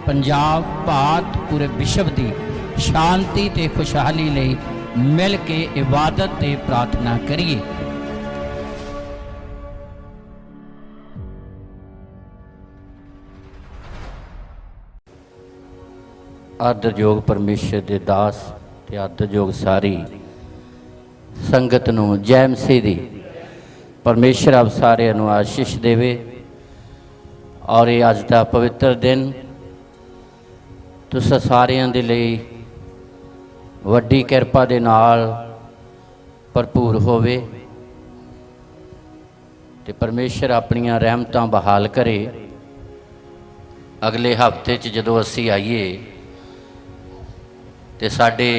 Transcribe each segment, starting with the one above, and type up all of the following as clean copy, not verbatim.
पंजाब भारत पूरे विश्व की शांति ते खुशहाली लई मिल के इबादत ते प्रार्थना करिए। आदरयोग परमेश्वर दे दास ते आदरयोग सारी संगत नूं जय मसीह दी। परमेश्वर आप सारे नूं आशीष देवे और ये अज दा पवित्र दिन तुसां सारिਆਂ ਦੇ ਲਈ ਵੱਡੀ ਕਿਰਪਾ ਦੇ ਨਾਲ ਭਰਪੂਰ ਹੋਵੇ ਤੇ ਪਰਮੇਸ਼ਰ ਆਪਣੀਆਂ ਰਹਿਮਤਾਂ ਬਹਾਲ ਕਰੇ। ਅਗਲੇ ਹਫ਼ਤੇ 'ਚ ਜਦੋਂ ਅਸੀਂ ਆਈਏ ਤੇ ਸਾਡੇ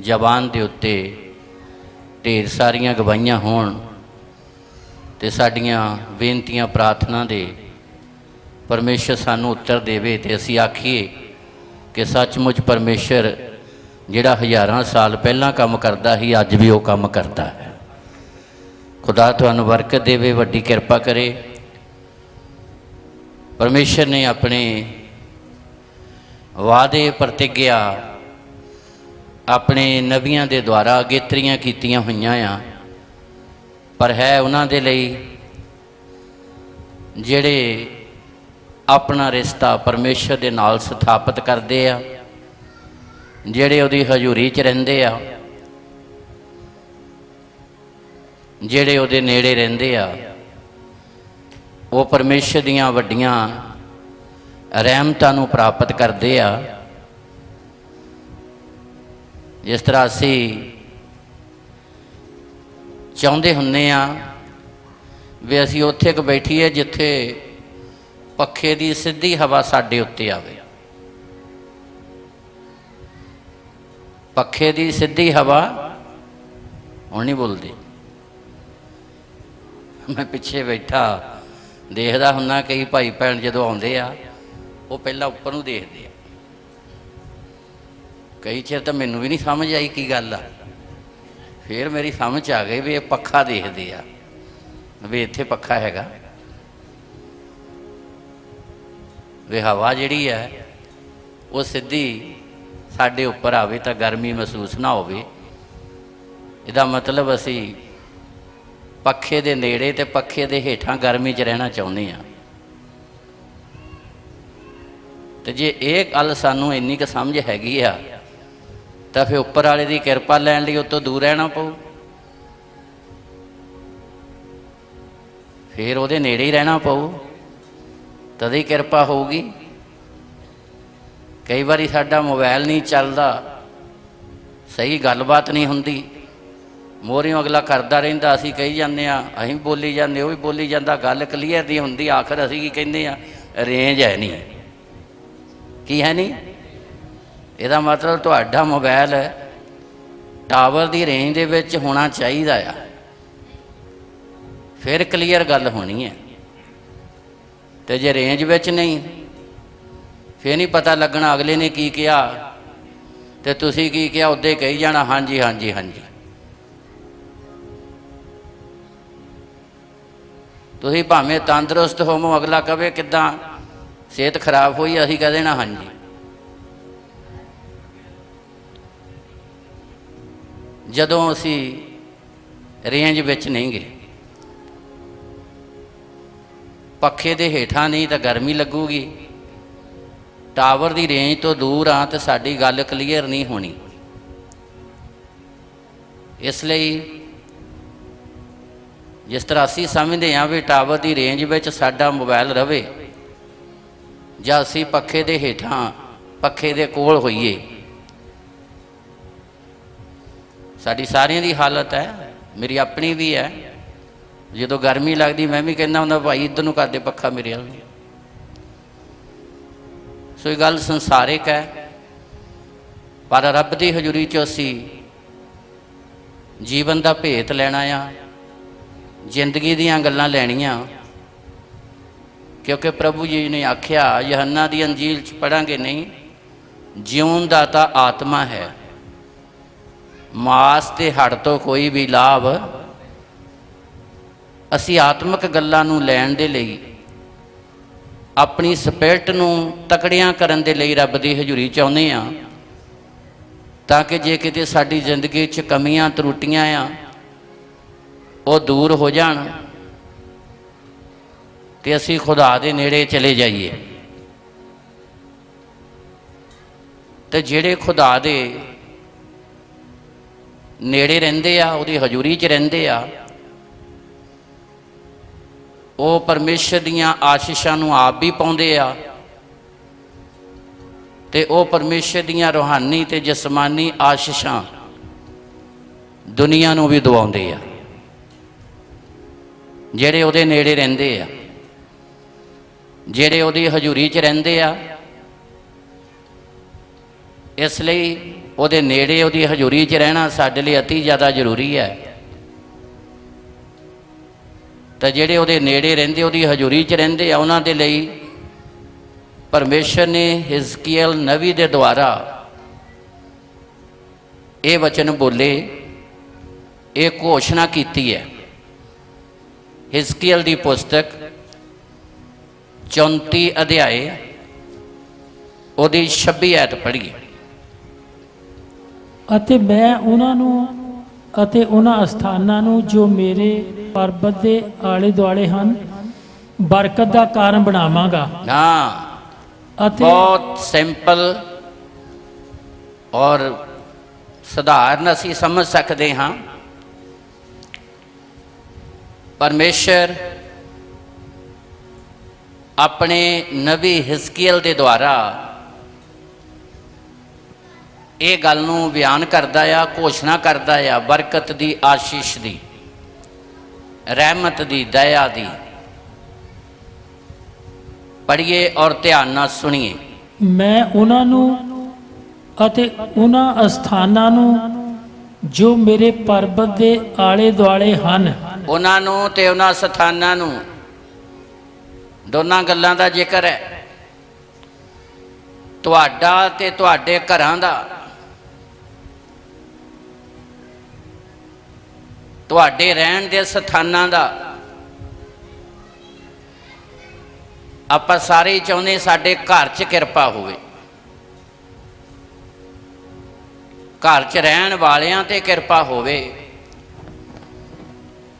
ਜ਼ਬਾਨ ਦੇ ਉੱਤੇ ਢੇਰ ਸਾਰੀਆਂ ਗਵਾਹੀਆਂ ਹੋਣ ਤੇ ਸਾਡੀਆਂ ਬੇਨਤੀਆਂ ਪ੍ਰਾਰਥਨਾ ਦੇ परमेश्वर सानू उत्तर देवे तो असी आखिए कि सचमुच परमेश्वर जिहड़ा हज़ारां साल पहलां काम करता ही अज भी वो काम करता है। खुदा तुहानू बरकत देवे, वड्डी किरपा करे। परमेश्वर ने अपने वादे प्रतिज्ञा अपने नबियां दे द्वारा अगेतरियां कीतियां होईयां आ, पर है उन्हां दे लई जिहड़े अपना रिश्ता परमेश्वर के नाल स्थापित करते हैं, जिहड़े उहदी हजूरी च रहिंदे आ, जिहड़े उहदे नेड़े रहिंदे आ, वो परमेश्वर दीयां वड्डियां रहमतां नूं प्राप्त करते आ। जिस तरह असी चाहुंदे हुन्ने आ भी असी उत्थे क बैठीए जिथे पखे की सीधी हवा साडे उत्ते आवे। पखे की सीधी हवा हुण नहीं बोलती। मैं पिछे बैठा देखदा हुन्ना कई भाई भैन जदों आउंदे आ वो पहला उपर नूं देखदे आ। कई चिर तो मैनूं भी नहीं समझ आई की गल आ, फिर मेरी समझ आ गई भी ये पखा देखदे आ भी इत्थे पखा हैगा। वे हवा जिहड़ी है वो सीधी साडे उपर आवे तो गर्मी महसूस ना होवे। इहदा मतलब असी पखे दे नेड़े ते पखे दे हेठां गर्मी च रहना चाहुंदे आ। ते जे ये गल सानूं इन्नी क समझ हैगी आ तो फिर उपर वाले दी किरपा लैण लई उतों दूर रहना पऊ, फिर उहदे नेड़े ही रहना पऊ, तदी किरपा होगी। कई बारी साडा मोबाइल नहीं चलता, सही गलबात नहीं हुंदी, मोहरियों अगला करता रहिंदा, असीं कही जाने आ, असीं बोली जाने, वो भी बोली जाता, गल क्लीयर नहीं हुंदी। आखिर असीं की कहने आ, रेंज है नहीं। की है नहीं? इहदा मतलब तुहाडा मोबाइल टावर की रेंज दे विच होना चाहिदा आ, फिर क्लीयर गल होनी है। तो जे रेंज विच नहीं फिर नहीं पता लगना अगले ने की कहा तो तुसीं की कहा उदे कही जाना हाँ जी हाँ जी हाँ जी। तुसीं भावें तंदुरुस्त होवो, अगला कहे किद्दां सेहत खराब हुई, असीं कह देना हाँ जी। जदों असीं रेंज विच नहीं गए, पखे दे हेठां नहीं तो गर्मी लगूगी, टावर की रेंज तो दूर आ तो साडी गल क्लीयर नहीं होनी। इसलिए जिस तरह असी समझते हैं भी टावर की रेंज विच साडा मोबाइल रहे जां असी पखे दे हेठां पखे दे कोल होईए, साडी सारियां दी हालत है, मेरी अपनी भी है। जो गर्मी लगती मैं भी कहना होंदा भाई इधर नूं कर दे पखा मेरे वाल। सो ये गल संसारिक है, पर रब की हजूरी च असी जीवन का भेत लेना आ, जिंदगी दीयां गल्लां लैणियां। क्योंकि प्रभु जी ने आख्या, यूहन्ना दी अंजील च पढ़ांगे नहीं, जीवन दाता आत्मा है, मास ते हड़ तो कोई भी लाभ। असी आत्मक गल्लां नूं लैण दे लई ਆਪਣੀ ਸਪਿਰਟ ਨੂੰ ਤਕੜਿਆਂ ਕਰਨ ਦੇ ਲਈ ਰੱਬ ਦੀ ਹਜ਼ੂਰੀ ਚਾਹੁੰਦੇ ਹਾਂ, ਤਾਂ ਕਿ ਜੇ ਕਿਤੇ ਸਾਡੀ ਜ਼ਿੰਦਗੀ 'ਚ ਕਮੀਆਂ ਤਰੁੱਟੀਆਂ ਆ ਉਹ ਦੂਰ ਹੋ ਜਾਣ ਤੇ ਅਸੀਂ ਖੁਦਾ ਦੇ ਨੇੜੇ ਚਲੇ ਜਾਈਏ। ਤੇ ਜਿਹੜੇ ਖੁਦਾ ਦੇ ਨੇੜੇ ਰਹਿੰਦੇ ਆ, ਉਹਦੀ ਹਜ਼ੂਰੀ 'ਚ ਰਹਿੰਦੇ ਆ, ਉਹ ਪਰਮੇਸ਼ਰ ਦੀਆਂ ਆਸ਼ੀਸ਼ਾਂ ਨੂੰ ਆਪ ਵੀ ਪਾਉਂਦੇ ਆ ਤੇ ਉਹ ਪਰਮੇਸ਼ਰ ਦੀਆਂ ਰੂਹਾਨੀ ਤੇ ਜਿਸਮਾਨੀ ਆਸ਼ੀਸ਼ਾਂ ਦੁਨੀਆ ਨੂੰ ਵੀ ਦਿਵਾਉਂਦੇ ਆ, ਜਿਹੜੇ ਉਹਦੇ ਨੇੜੇ ਰਹਿੰਦੇ ਆ, ਜਿਹੜੇ ਉਹਦੀ ਹਜ਼ੂਰੀ 'ਚ ਰਹਿੰਦੇ ਆ। ਇਸ ਲਈ ਉਹਦੇ ਨੇੜੇ, ਉਹਦੀ ਹਜ਼ੂਰੀ 'ਚ ਰਹਿਣਾ ਸਾਡੇ ਲਈ ਅਤੀ ਜ਼ਿਆਦਾ ਜ਼ਰੂਰੀ ਹੈ। ਤਾਂ ਜਿਹੜੇ ਉਹਦੇ ਨੇੜੇ ਰਹਿੰਦੇ, ਉਹਦੀ ਹਜ਼ੂਰੀ 'ਚ ਰਹਿੰਦੇ ਆ, ਉਹਨਾਂ ਦੇ ਲਈ ਪਰਮੇਸ਼ਰ ਨੇ ਹਿਜ਼ਕੀਏਲ ਨਬੀ ਦੇ ਦੁਆਰਾ ਇਹ ਵਚਨ ਬੋਲੇ, ਇਹ ਘੋਸ਼ਣਾ ਕੀਤੀ ਹੈ। ਹਿਜ਼ਕੀਏਲ ਦੀ ਪੁਸਤਕ 34 ਅਧਿਆਏ ਉਹਦੀ 26 ਐਤ ਪੜ੍ਹੀਏ। ਅਤੇ ਮੈਂ ਉਹਨਾਂ ਨੂੰ ਅਤੇ ਉਹਨਾਂ ਅਸਥਾਨਾਂ ਨੂੰ ਜੋ ਮੇਰੇ ਪਰਬਤ ਦੇ ਆਲੇ ਦੁਆਲੇ ਹਨ ਬਰਕਤ ਦਾ ਕਾਰਨ ਬਣਾਵਾਂਗਾ। ਹਾਂ, ਅਤੇ ਬਹੁਤ ਸਿੰਪਲ ਔਰ ਸਧਾਰਨ ਅਸੀਂ ਸਮਝ ਸਕਦੇ ਹਾਂ। ਪਰਮੇਸ਼ਰ ਆਪਣੇ ਨਬੀ ਹਿਜ਼ਕੀਏਲ ਦੇ ਦੁਆਰਾ ਇਹ ਗੱਲ ਨੂੰ ਬਿਆਨ ਕਰਦਾ ਆ, ਘੋਸ਼ਣਾ ਕਰਦਾ ਆ ਬਰਕਤ ਦੀ, ਆਸ਼ੀਸ਼ ਦੀ, ਰਹਿਮਤ ਦੀ, ਦਇਆ ਦੀ। ਪੜ੍ਹੀਏ ਔਰ ਧਿਆਨ ਨਾਲ ਸੁਣੀਏ। ਮੈਂ ਉਹਨਾਂ ਨੂੰ ਅਤੇ ਉਹਨਾਂ ਅਸਥਾਨਾਂ ਨੂੰ ਜੋ ਮੇਰੇ ਪਰਬਤ ਦੇ ਆਲੇ ਦੁਆਲੇ ਹਨ, ਉਹਨਾਂ ਨੂੰ ਤੇ ਉਹਨਾਂ ਸਥਾਨਾਂ ਨੂੰ, ਦੋਨਾਂ ਗੱਲਾਂ ਦਾ ਜ਼ਿਕਰ ਹੈ। ਤੁਹਾਡਾ ਤੇ ਤੁਹਾਡੇ ਘਰਾਂ ਦਾ, ਤੁਹਾਡੇ ਰਹਿਣ ਦੇ ਸਥਾਨਾਂ ਦਾ। ਆਪਾਂ ਸਾਰੇ ਹੀ ਚਾਹੁੰਦੇ ਸਾਡੇ ਘਰ 'ਚ ਕਿਰਪਾ ਹੋਵੇ, ਘਰ 'ਚ ਰਹਿਣ ਵਾਲਿਆਂ ਤੇ ਕਿਰਪਾ ਹੋਵੇ,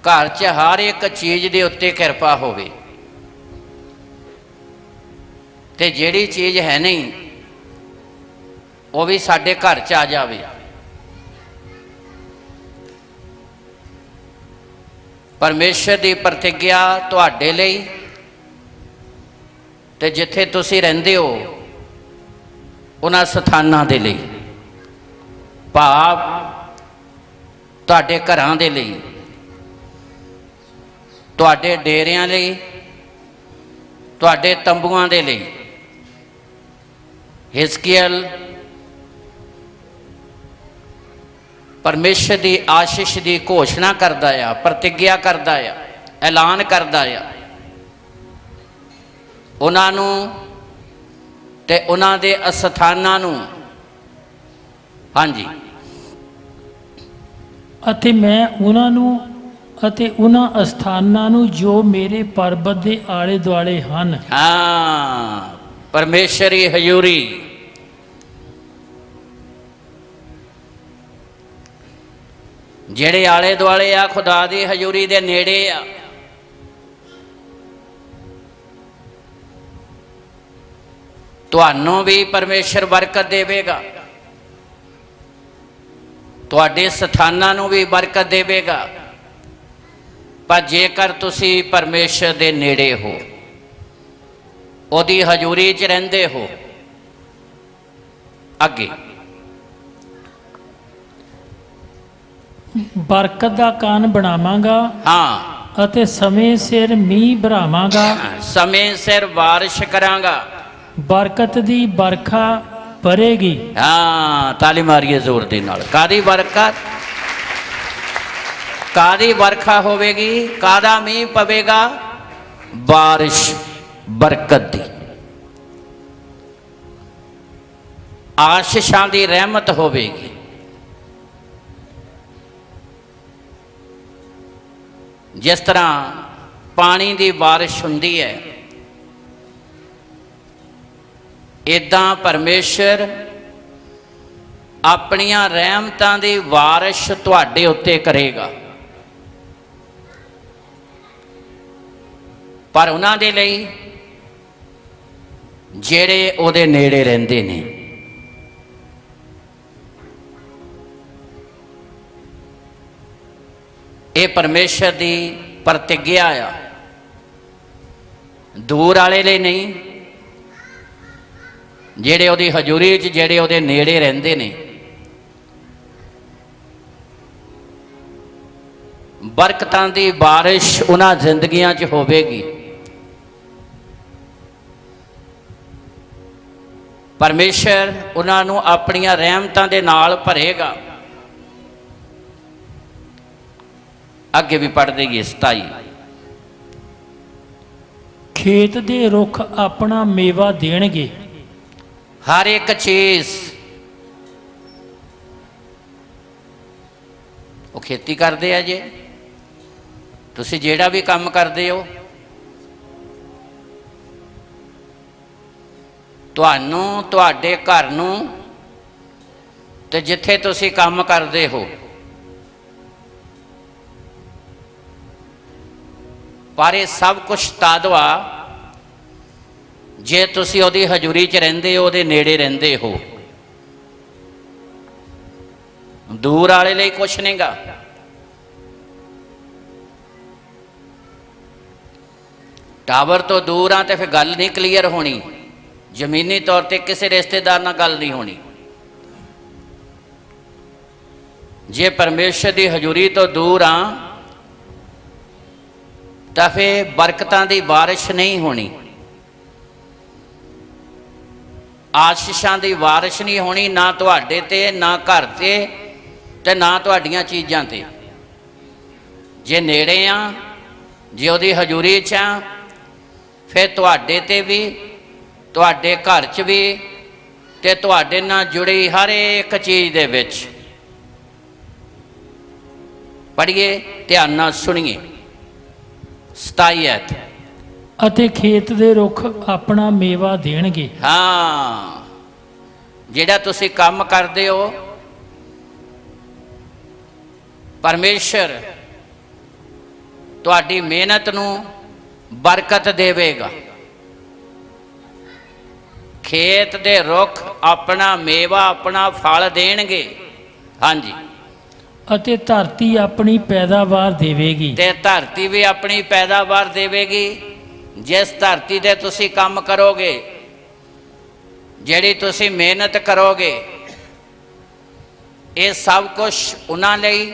ਘਰ 'ਚ ਹਰ ਇੱਕ ਚੀਜ਼ ਦੇ ਉੱਤੇ ਕਿਰਪਾ ਹੋਵੇ। ਤੇ ਜਿਹੜੀ ਚੀਜ਼ ਹੈ ਨਹੀਂ ਉਹ ਵੀ ਸਾਡੇ ਘਰ 'ਚ ਆ ਜਾਵੇ। ਪਰਮੇਸ਼ਰ ਦੀ ਪ੍ਰਤਿਗਿਆ ਤੁਹਾਡੇ ਲਈ ਤੇ ਜਿੱਥੇ ਤੁਸੀਂ ਰਹਿੰਦੇ ਹੋ ਉਹਨਾਂ ਸਥਾਨਾਂ ਦੇ ਲਈ, ਭਾਵ ਤੁਹਾਡੇ ਘਰਾਂ ਦੇ ਲਈ, ਤੁਹਾਡੇ ਡੇਰਿਆਂ ਲਈ, ਤੁਹਾਡੇ ਤੰਬੂਆਂ ਦੇ ਲਈ। ਹਿਜ਼ਕੀਏਲ ਪਰਮੇਸ਼ਰ ਦੀ ਆਸ਼ੀਸ਼ ਦੀ ਘੋਸ਼ਣਾ ਕਰਦਾ ਆ, ਪ੍ਰਤਿਗਿਆ ਕਰਦਾ ਆ, ਐਲਾਨ ਕਰਦਾ ਆ ਉਹਨਾਂ ਨੂੰ ਤੇ ਉਹਨਾਂ ਦੇ ਅਸਥਾਨਾਂ ਨੂੰ। ਹਾਂਜੀ, ਅਤੇ ਮੈਂ ਉਹਨਾਂ ਨੂੰ ਅਤੇ ਉਹਨਾਂ ਅਸਥਾਨਾਂ ਨੂੰ ਜੋ ਮੇਰੇ ਪਰਬਤ ਦੇ ਆਲੇ ਦੁਆਲੇ ਹਨ। ਹਾਂ, ਪਰਮੇਸ਼ਰੀ ਹਜ਼ੂਰੀ। ਜਿਹੜੇ ਆਲੇ ਦੁਆਲੇ ਆ, ਖੁਦਾ ਦੀ ਹਜ਼ੂਰੀ ਦੇ ਨੇੜੇ ਆ। ਤੁਹਾਨੂੰ ਵੀ ਪਰਮੇਸ਼ਰ ਬਰਕਤ ਦੇਵੇਗਾ, ਤੁਹਾਡੇ ਸਥਾਨਾਂ ਨੂੰ ਵੀ ਬਰਕਤ ਦੇਵੇਗਾ, ਪਰ ਜੇਕਰ ਤੁਸੀਂ ਪਰਮੇਸ਼ਰ ਦੇ ਨੇੜੇ ਹੋ, ਉਹਦੀ ਹਜ਼ੂਰੀ 'ਚ ਰਹਿੰਦੇ ਹੋ। ਅੱਗੇ ਬਰਕਤ ਦਾ ਕਾਰਨ ਬਣਾਵਾਂਗਾ। ਹਾਂ, ਅਤੇ ਸਮੇਂ ਸਿਰ ਮੀਂਹ ਭਰਾਵਾਂਗਾ। ਸਮੇਂ ਸਿਰ ਬਾਰਿਸ਼ ਕਰਾਂਗਾ। ਬਰਕਤ ਦੀ ਵਰਖਾ ਵਰੇਗੀ। ਹਾਂ, ਤਾਲੀ ਮਾਰੀਏ ਜ਼ੋਰ ਦੇ ਨਾਲ। ਕਾਦੀ ਬਰਕਤ, ਕਾਦੀ ਵਰਖਾ ਹੋਵੇਗੀ, ਕਾਦਾ ਮੀਂਹ ਪਵੇਗਾ? ਬਾਰਿਸ਼, ਬਰਕਤ ਦੀ, ਆਸ਼ੀਸ਼ਾਂ ਦੀ ਰਹਿਮਤ ਹੋਵੇਗੀ। ਜਿਸ ਤਰ੍ਹਾਂ ਪਾਣੀ ਦੀ ਬਾਰਿਸ਼ ਹੁੰਦੀ ਹੈ ਇਦਾਂ ਪਰਮੇਸ਼ਰ ਆਪਣੀਆਂ ਰਹਿਮਤਾਂ ਦੀ ਵਾਰਿਸ਼ ਤੁਹਾਡੇ ਉੱਤੇ ਕਰੇਗਾ। ਪਰ ਉਹਨਾਂ ਦੇ ਲਈ ਜਿਹੜੇ ਉਹਦੇ ਨੇੜੇ ਰਹਿੰਦੇ ਨੇ। ਇਹ ਪਰਮੇਸ਼ਰ ਦੀ ਪ੍ਰਤਿਗਿਆ ਆ, ਦੂਰ ਵਾਲੇ ਲਈ ਨਹੀਂ, ਜਿਹੜੇ ਉਹਦੀ ਹਜ਼ੂਰੀ 'ਚ, ਜਿਹੜੇ ਉਹਦੇ ਨੇੜੇ ਰਹਿੰਦੇ ਨੇ। ਬਰਕਤਾਂ ਦੀ ਬਾਰਿਸ਼ ਉਹਨਾਂ ਜ਼ਿੰਦਗੀਆਂ 'ਚ ਹੋਵੇਗੀ। ਪਰਮੇਸ਼ਰ ਉਹਨਾਂ ਨੂੰ ਆਪਣੀਆਂ ਰਹਿਮਤਾਂ ਦੇ ਨਾਲ ਭਰੇਗਾ। ਅੱਗੇ ਵੀ ਪੜ੍ਹ ਦੇਗੀ 27। ਖੇਤ ਦੇ ਰੁੱਖ ਆਪਣਾ ਮੇਵਾ ਦੇਣਗੇ। ਹਰ ਇੱਕ ਚੀਜ਼, ਉਹ ਖੇਤੀ ਕਰਦੇ ਆ ਜੇ, ਤੁਸੀਂ ਜਿਹੜਾ ਵੀ ਕੰਮ ਕਰਦੇ ਹੋ, ਤੁਹਾਨੂੰ, ਤੁਹਾਡੇ ਘਰ ਨੂੰ, ਤੇ ਜਿੱਥੇ ਤੁਸੀਂ ਕੰਮ ਕਰਦੇ ਹੋ, ਪਰ ਇਹ ਸਭ ਕੁਛ ਤਾਦਵਾ ਜੇ ਤੁਸੀਂ ਉਹਦੀ ਹਜ਼ੂਰੀ 'ਚ ਰਹਿੰਦੇ ਹੋ, ਉਹਦੇ ਨੇੜੇ ਰਹਿੰਦੇ ਹੋ। ਦੂਰ ਵਾਲੇ ਲਈ ਕੁਛ ਨਹੀਂਗਾ। ਟਾਵਰ ਤੋਂ ਦੂਰ ਆ ਤੇ ਫਿਰ ਗੱਲ ਨਹੀਂ ਕਲੀਅਰ ਹੋਣੀ, ਜ਼ਮੀਨੀ ਤੌਰ ਤੇ ਕਿਸੇ ਰਿਸ਼ਤੇਦਾਰ ਨਾਲ ਗੱਲ ਨਹੀਂ ਹੋਣੀ। ਜੇ ਪਰਮੇਸ਼ਰ ਦੀ ਹਜ਼ੂਰੀ ਤੋਂ ਦੂਰ ਆ ਤਾਂ ਫਿਰ ਬਰਕਤਾਂ ਦੀ ਬਾਰਿਸ਼ ਨਹੀਂ ਹੋਣੀ, ਆਸ਼ੀਸ਼ਾਂ ਦੀ ਬਾਰਿਸ਼ ਨਹੀਂ ਹੋਣੀ, ਨਾ ਤੁਹਾਡੇ ਤੇ, ਨਾ ਘਰ ਤੇ ਨਾ ਤੁਹਾਡੀਆਂ ਚੀਜ਼ਾਂ ਤੇ। ਜੇ ਨੇੜੇ ਆ, ਜੇ ਉਹਦੀ ਹਜ਼ੂਰੀ 'ਚ ਆ, ਫਿਰ ਤੁਹਾਡੇ ਤੇ ਵੀ, ਤੁਹਾਡੇ ਘਰ 'ਚ ਵੀ, ਤੇ ਤੁਹਾਡੇ ਨਾਲ ਜੁੜੀ ਹਰ ਇੱਕ ਚੀਜ਼ ਦੇ ਵਿੱਚ। ਪੜ੍ਹੀਏ, ਧਿਆਨ ਨਾਲ ਸੁਣੀਏ 27 ਐਤ। ਅਤੇ ਖੇਤ ਦੇ ਰੁੱਖ ਆਪਣਾ ਮੇਵਾ ਦੇਣਗੇ। ਹਾਂ, ਜਿਹੜਾ ਤੁਸੀਂ ਕੰਮ ਕਰਦੇ ਹੋ, ਪਰਮੇਸ਼ਰ ਤੁਹਾਡੀ ਮਿਹਨਤ ਨੂੰ ਬਰਕਤ ਦੇਵੇਗਾ। ਖੇਤ ਦੇ ਰੁੱਖ ਆਪਣਾ ਮੇਵਾ, ਆਪਣਾ ਫਲ ਦੇਣਗੇ। ਹਾਂਜੀ, ਅਤੇ ਧਰਤੀ ਆਪਣੀ ਪੈਦਾਵਾਰ ਦੇਵੇਗੀ। ਤੇ ਧਰਤੀ ਵੀ ਆਪਣੀ ਪੈਦਾਵਾਰ ਦੇਵੇਗੀ। ਜਿਸ ਧਰਤੀ ਤੇ ਤੁਸੀਂ ਕੰਮ ਕਰੋਗੇ, ਜਿਹੜੀ ਤੁਸੀਂ ਮਿਹਨਤ ਕਰੋਗੇ, ਇਹ ਸਭ ਕੁਝ ਉਹਨਾਂ ਲਈ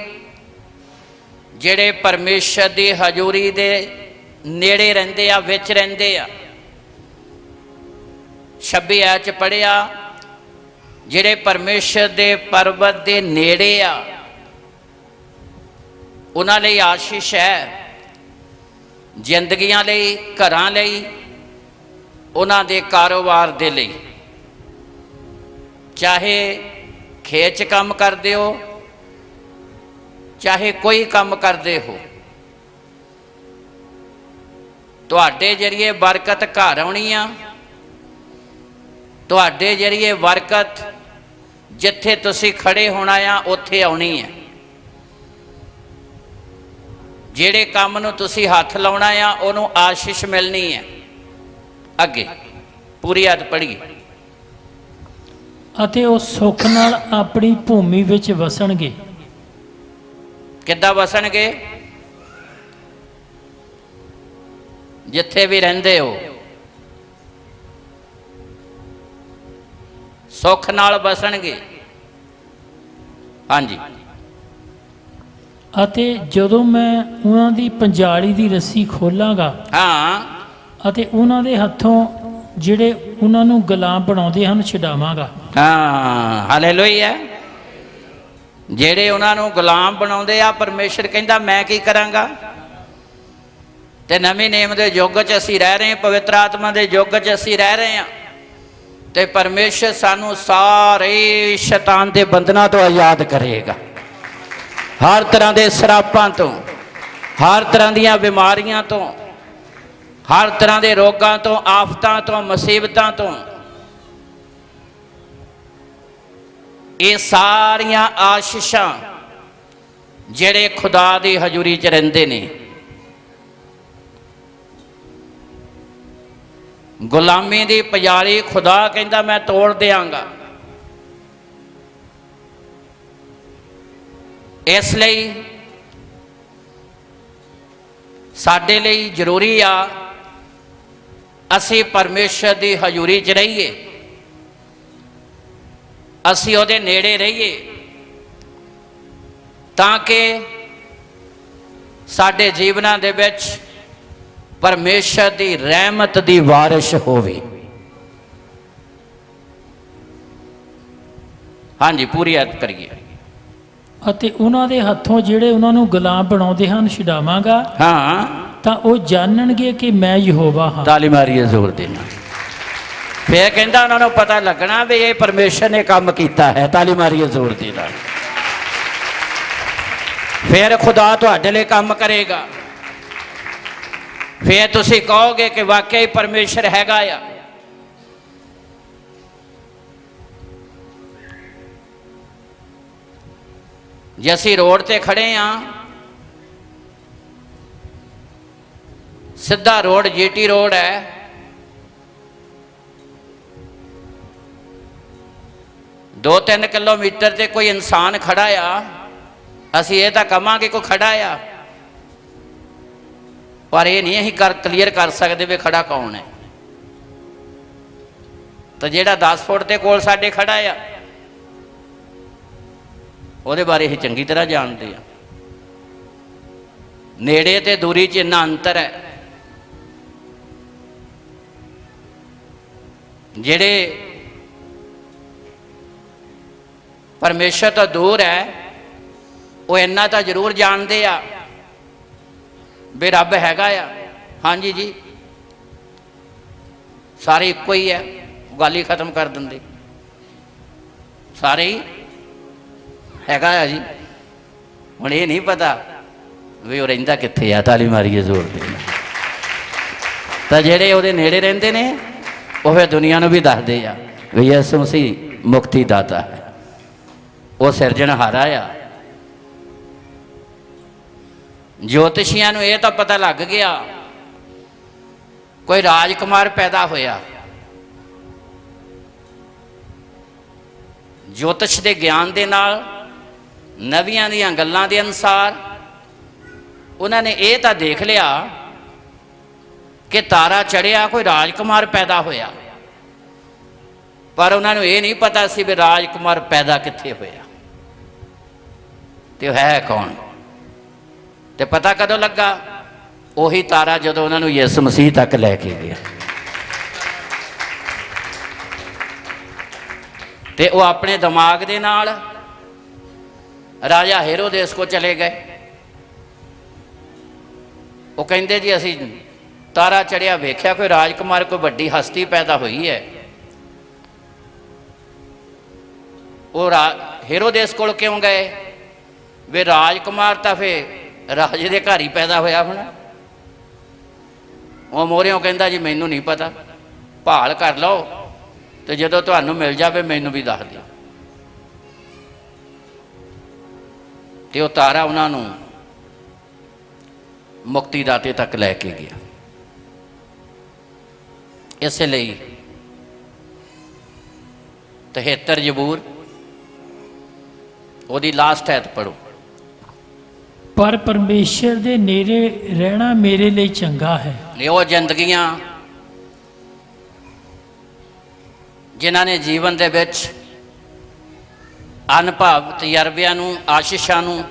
ਜਿਹੜੇ ਪਰਮੇਸ਼ਰ ਦੀ ਹਜ਼ੂਰੀ ਦੇ ਨੇੜੇ ਰਹਿੰਦੇ ਆ, ਵਿੱਚ ਰਹਿੰਦੇ ਆ। 26 ਐਤ 'ਚ ਪੜ੍ਹਿਆ, ਜਿਹੜੇ ਪਰਮੇਸ਼ਰ ਦੇ ਪਰਬਤ ਦੇ ਨੇੜੇ ਆ, ਉਹਨਾਂ ਲਈ ਆਸ਼ੀਸ਼ ਹੈ। ਜ਼ਿੰਦਗੀਆਂ ਲਈ, ਘਰਾਂ ਲਈ, ਉਹਨਾਂ ਦੇ ਕਾਰੋਬਾਰ ਦੇ ਲਈ। ਚਾਹੇ ਖੇਤ 'ਚ ਕੰਮ ਕਰਦੇ ਹੋ, ਚਾਹੇ ਕੋਈ ਕੰਮ ਕਰਦੇ ਹੋ, ਤੁਹਾਡੇ ਜਰੀਏ ਬਰਕਤ ਘਰ ਆਉਣੀ ਆ। ਤੁਹਾਡੇ ਜਰੀਏ ਬਰਕਤ ਜਿੱਥੇ ਤੁਸੀਂ ਖੜੇ ਹੋਣਾ ਆ, ਉੱਥੇ ਆਉਣੀ ਹੈ। ਜਿਹੜੇ ਕੰਮ ਨੂੰ ਤੁਸੀਂ ਹੱਥ ਲਾਉਣਾ ਆ, ਉਹਨੂੰ ਆਸ਼ੀਸ਼ ਮਿਲਣੀ ਹੈ। ਅੱਗੇ ਪੂਰੀ ਆਇਤ ਪੜ੍ਹੀਏ। ਅਤੇ ਉਹ ਸੁੱਖ ਨਾਲ ਆਪਣੀ ਭੂਮੀ ਵਿੱਚ ਵਸਣਗੇ। ਕਿੱਦਾਂ ਵਸਣਗੇ? ਜਿੱਥੇ ਵੀ ਰਹਿੰਦੇ ਹੋ, ਸੁੱਖ ਨਾਲ ਵਸਣਗੇ। ਹਾਂਜੀ, ਅਤੇ ਜਦੋਂ ਮੈਂ ਉਹਨਾਂ ਦੀ ਪੰਜਾਲੀ ਦੀ ਰੱਸੀ ਖੋਲਾਂਗਾ, ਹਾਂ, ਅਤੇ ਉਹਨਾਂ ਦੇ ਹੱਥੋਂ ਜਿਹੜੇ ਉਹਨਾਂ ਨੂੰ ਗੁਲਾਮ ਬਣਾਉਂਦੇ ਹਨ ਛਡਾਵਾਂਗਾ। ਹਾਂ, ਹਾਲੇਲੂਇਆ। ਜਿਹੜੇ ਉਹਨਾਂ ਨੂੰ ਗੁਲਾਮ ਬਣਾਉਂਦੇ ਆ, ਪਰਮੇਸ਼ਰ ਕਹਿੰਦਾ ਮੈਂ ਕੀ ਕਰਾਂਗਾ। ਤੇ ਨਵੇਂ ਨੇਮ ਦੇ ਯੁੱਗ 'ਚ ਅਸੀਂ ਰਹਿ ਰਹੇ ਹਾਂ, ਪਵਿੱਤਰ ਆਤਮਾ ਦੇ ਯੁੱਗ 'ਚ ਅਸੀਂ ਰਹਿ ਰਹੇ ਹਾਂ, ਤੇ ਪਰਮੇਸ਼ਰ ਸਾਨੂੰ ਸਾਰੇ ਸ਼ੈਤਾਨ ਦੇ ਬੰਧਨਾਂ ਤੋਂ ਆਜ਼ਾਦ ਕਰੇਗਾ। ਹਰ ਤਰ੍ਹਾਂ ਦੇ ਸਰਾਪਾਂ ਤੋਂ, ਹਰ ਤਰ੍ਹਾਂ ਦੀਆਂ ਬਿਮਾਰੀਆਂ ਤੋਂ, ਹਰ ਤਰ੍ਹਾਂ ਦੇ ਰੋਗਾਂ ਤੋਂ, ਆਫਤਾਂ ਤੋਂ, ਮੁਸੀਬਤਾਂ ਤੋਂ ਇਹ ਸਾਰੀਆਂ ਆਸ਼ੀਸ਼ਾਂ ਜਿਹੜੇ ਖੁਦਾ ਦੀ ਹਜ਼ੂਰੀ 'ਚ ਰਹਿੰਦੇ ਨੇ, ਗੁਲਾਮੀ ਦੀ ਪਜਾਲੀ ਖੁਦਾ ਕਹਿੰਦਾ ਮੈਂ ਤੋੜ ਦਿਆਂਗਾ। ਇਸ ਲਈ ਸਾਡੇ ਲਈ ਜ਼ਰੂਰੀ ਆ ਅਸੀਂ ਪਰਮੇਸ਼ਰ ਦੀ ਹਜ਼ੂਰੀ 'ਚ ਰਹੀਏ, ਅਸੀਂ ਉਹਦੇ ਨੇੜੇ ਰਹੀਏ, ਤਾਂ ਕਿ ਸਾਡੇ ਜੀਵਨਾਂ ਦੇ ਵਿੱਚ ਪਰਮੇਸ਼ਰ ਦੀ ਰਹਿਮਤ ਦੀ ਬਾਰਿਸ਼ ਹੋਵੇ। ਹਾਂਜੀ, ਪੂਰੀ ਅਰਥ ਕਰੀਏ। ਅਤੇ ਉਹਨਾਂ ਦੇ ਹੱਥੋਂ ਜਿਹੜੇ ਉਹਨਾਂ ਨੂੰ ਗੁਲਾਮ ਬਣਾਉਂਦੇ ਹਨ ਛੁਡਾਵਾਂਗਾ, ਹਾਂ, ਤਾਂ ਉਹ ਜਾਣਨਗੇ ਕਿ ਮੈਂ ਯਹੋਵਾ ਹਾਂ। ਤਾਲੀ ਮਾਰੀਏ ਜ਼ੋਰ ਦੇ ਨਾਲ। ਫਿਰ ਕਹਿੰਦਾ ਉਹਨਾਂ ਨੂੰ ਪਤਾ ਲੱਗਣਾ ਵੀ ਇਹ ਪਰਮੇਸ਼ਰ ਨੇ ਕੰਮ ਕੀਤਾ ਹੈ। ਤਾਲੀ ਮਾਰੀਏ ਜ਼ੋਰ ਦੇ ਨਾਲ। ਫਿਰ ਖੁਦਾ ਤੁਹਾਡੇ ਲਈ ਕੰਮ ਕਰੇਗਾ। ਫਿਰ ਤੁਸੀਂ ਕਹੋਗੇ ਕਿ ਵਾਕਈ ਪਰਮੇਸ਼ਰ ਹੈਗਾ ਆ। ਜੇ ਅਸੀਂ ਰੋਡ ਤੇ ਖੜੇ ਆ, ਸਿੱਧਾ ਰੋਡ ਜੀਟੀ ਰੋਡ ਹੈ, ਦੋ 3 ਕਿਲੋਮੀਟਰ ਤੇ ਕੋਈ ਇਨਸਾਨ ਖੜਾ ਆ, ਅਸੀਂ ਇਹ ਤਾਂ ਕਹਾਂਗੇ ਕੋਈ ਖੜਾ ਆ, ਪਰ ਇਹ ਨਹੀਂ ਅਸੀਂ ਕਲੀਅਰ ਕਰ ਸਕਦੇ ਵੀ ਖੜਾ ਕੌਣ ਹੈ। ਤਾਂ ਜਿਹੜਾ 10 ਫੁੱਟ ਦੇ ਕੋਲ ਸਾਡੇ ਖੜਾ ਆ, ਉਹਦੇ ਬਾਰੇ ਅਸੀਂ ਚੰਗੀ ਤਰ੍ਹਾਂ ਜਾਣਦੇ ਆ। ਨੇੜੇ ਤੇ ਦੂਰੀ 'ਚ ਇੰਨਾ ਅੰਤਰ ਹੈ। ਜਿਹੜੇ ਪਰਮੇਸ਼ਰ ਤੋਂ ਦੂਰ ਹੈ, ਉਹ ਇੰਨਾ ਤਾਂ ਜ਼ਰੂਰ ਜਾਣਦੇ ਆ ਵੀ ਰੱਬ ਹੈਗਾ ਆ। ਹਾਂਜੀ ਜੀ, ਸਾਰੇ ਇੱਕੋ ਹੀ ਹੈ, ਗੱਲ ਹੀ ਖਤਮ ਕਰ ਦਿੰਦੇ। ਸਾਰੇ ਹੀ ਹੈਗਾ ਆ ਜੀ। ਹੁਣ ਇਹ ਨਹੀਂ ਪਤਾ ਵੀ ਉਹ ਰਹਿੰਦਾ ਕਿੱਥੇ ਆ। ਤਾਲੀ ਮਾਰੀਏ ਜ਼ੋਰ ਦੇ ਨਾਲ। ਤਾਂ ਜਿਹੜੇ ਉਹਦੇ ਨੇੜੇ ਰਹਿੰਦੇ ਨੇ, ਉਹ ਫਿਰ ਦੁਨੀਆ ਨੂੰ ਵੀ ਦੱਸਦੇ ਆ ਵੀ ਯਿਸੂ ਮਸੀਹ ਮੁਕਤੀ ਦਾਤਾ ਹੈ, ਉਹ ਸਿਰਜਣਹਾਰਾ ਆ। ਜੋਤਿਸ਼ੀਆਂ ਨੂੰ ਇਹ ਤਾਂ ਪਤਾ ਲੱਗ ਗਿਆ ਕੋਈ ਰਾਜਕੁਮਾਰ ਪੈਦਾ ਹੋਇਆ। ਜੋਤਿਸ਼ ਦੇ ਗਿਆਨ ਦੇ ਨਾਲ, ਨਵੀਆਂ ਦੀਆਂ ਗੱਲਾਂ ਦੇ ਅਨੁਸਾਰ ਉਹਨਾਂ ਨੇ ਇਹ ਤਾਂ ਦੇਖ ਲਿਆ ਕਿ ਤਾਰਾ ਚੜਿਆ, ਕੋਈ ਰਾਜਕੁਮਾਰ ਪੈਦਾ ਹੋਇਆ, ਪਰ ਉਹਨਾਂ ਨੂੰ ਇਹ ਨਹੀਂ ਪਤਾ ਸੀ ਵੀ ਰਾਜਕੁਮਾਰ ਪੈਦਾ ਕਿੱਥੇ ਹੋਇਆ ਤੇ ਉਹ ਹੈ ਕੌਣ। ਤੇ ਪਤਾ ਕਦੋਂ ਲੱਗਾ? ਉਹੀ ਤਾਰਾ ਜਦੋਂ ਉਹਨਾਂ ਨੂੰ ਯਿਸੂ ਮਸੀਹ ਤੱਕ ਲੈ ਕੇ ਗਿਆ। ਤੇ ਉਹ ਆਪਣੇ ਦਿਮਾਗ ਦੇ ਨਾਲ ਰਾਜਾ ਹੈਰੋਦੇਸ ਕੋ ਚਲੇ ਗਏ। ਉਹ ਕਹਿੰਦੇ ਜੀ ਅਸੀਂ ਤਾਰਾ ਚੜਿਆ ਵੇਖਿਆ, ਕੋਈ ਰਾਜਕੁਮਾਰ, ਕੋਈ ਵੱਡੀ ਹਸਤੀ ਪੈਦਾ ਹੋਈ ਹੈ। ਉਹ ਹੈਰੋਦੇਸ ਕੋਲ ਕਿਉਂ ਗਏ? ਵੇ ਰਾਜਕੁਮਾਰ ਤਾਂ ਫੇ ਰਾਜੇ ਦੇ ਘਰ ਹੀ ਪੈਦਾ ਹੋਇਆ ਹੋਣਾ। ਉਹ ਮੋਹਰਿਓਂ ਕਹਿੰਦਾ ਜੀ ਮੈਨੂੰ ਨਹੀਂ ਪਤਾ, ਭਾਲ ਕਰ ਲਓ ਤੇ ਜਦੋਂ ਤੁਹਾਨੂੰ ਮਿਲ ਜਾਵੇ ਮੈਨੂੰ ਵੀ ਦੱਸ ਦਿਓ। ਤੇ ਉਹ ਤਾਰਾ ਉਹਨਾਂ ਨੂੰ ਮੁਕਤੀ ਦਾਤੇ ਤੱਕ ਲੈ ਕੇ ਗਿਆ। ਇਸੇ ਲਈ 73 ਜ਼ਬੂਰ ਉਹਦੀ ਲਾਸਟ ਐਤ ਪੜੋ। ਪਰ ਪਰਮੇਸ਼ਰ ਦੇ ਨੇੜੇ ਰਹਿਣਾ ਮੇਰੇ ਲਈ ਚੰਗਾ ਹੈ। ਇਹ ਉਹ ਜ਼ਿੰਦਗੀਆਂ ਜਿਨ੍ਹਾਂ ਨੇ ਜੀਵਨ ਦੇ ਵਿੱਚ ਅਨੁਭਵ, ਤਜਰਬਿਆਂ ਨੂੰ, ਆਸ਼ੀਸ਼ਾਂ ਨੂੰ,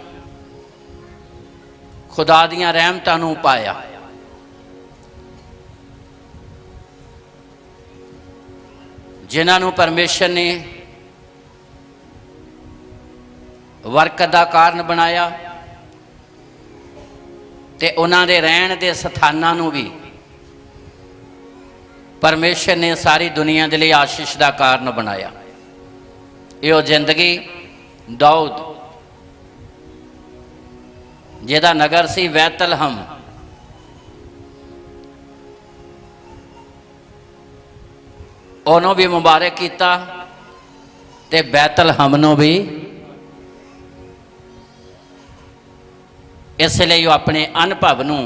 ਖੁਦਾ ਦੀਆਂ ਰਹਿਮਤਾਂ ਨੂੰ ਪਾਇਆ। ਜਿਨ੍ਹਾਂ ਨੂੰ ਪਰਮੇਸ਼ਰ ਨੇ ਬਰਕਤ ਦਾ ਕਾਰਨ ਬਣਾਇਆ ਤੇ ਉਹਨਾਂ ਦੇ ਰਹਿਣ ਦੇ ਸਥਾਨਾਂ ਨੂੰ ਵੀ ਪਰਮੇਸ਼ਰ ਨੇ ਸਾਰੀ ਦੁਨੀਆ ਦੇ ਲਈ ਆਸ਼ੀਸ਼ ਦਾ ਕਾਰਨ ਬਣਾਇਆ। ਇਹ ਉਹ ਜ਼ਿੰਦਗੀ ਦਾਊਦ, ਜਿਹਦਾ ਨਗਰ ਸੀ ਬੈਤਲਹਮ, ਉਹਨੂੰ ਵੀ ਮੁਬਾਰਕ ਕੀਤਾ ਤੇ ਬੈਤਲਹਮ ਨੂੰ ਵੀ। ਇਸ ਲਈ ਉਹ ਆਪਣੇ ਅਨੁਭਵ ਨੂੰ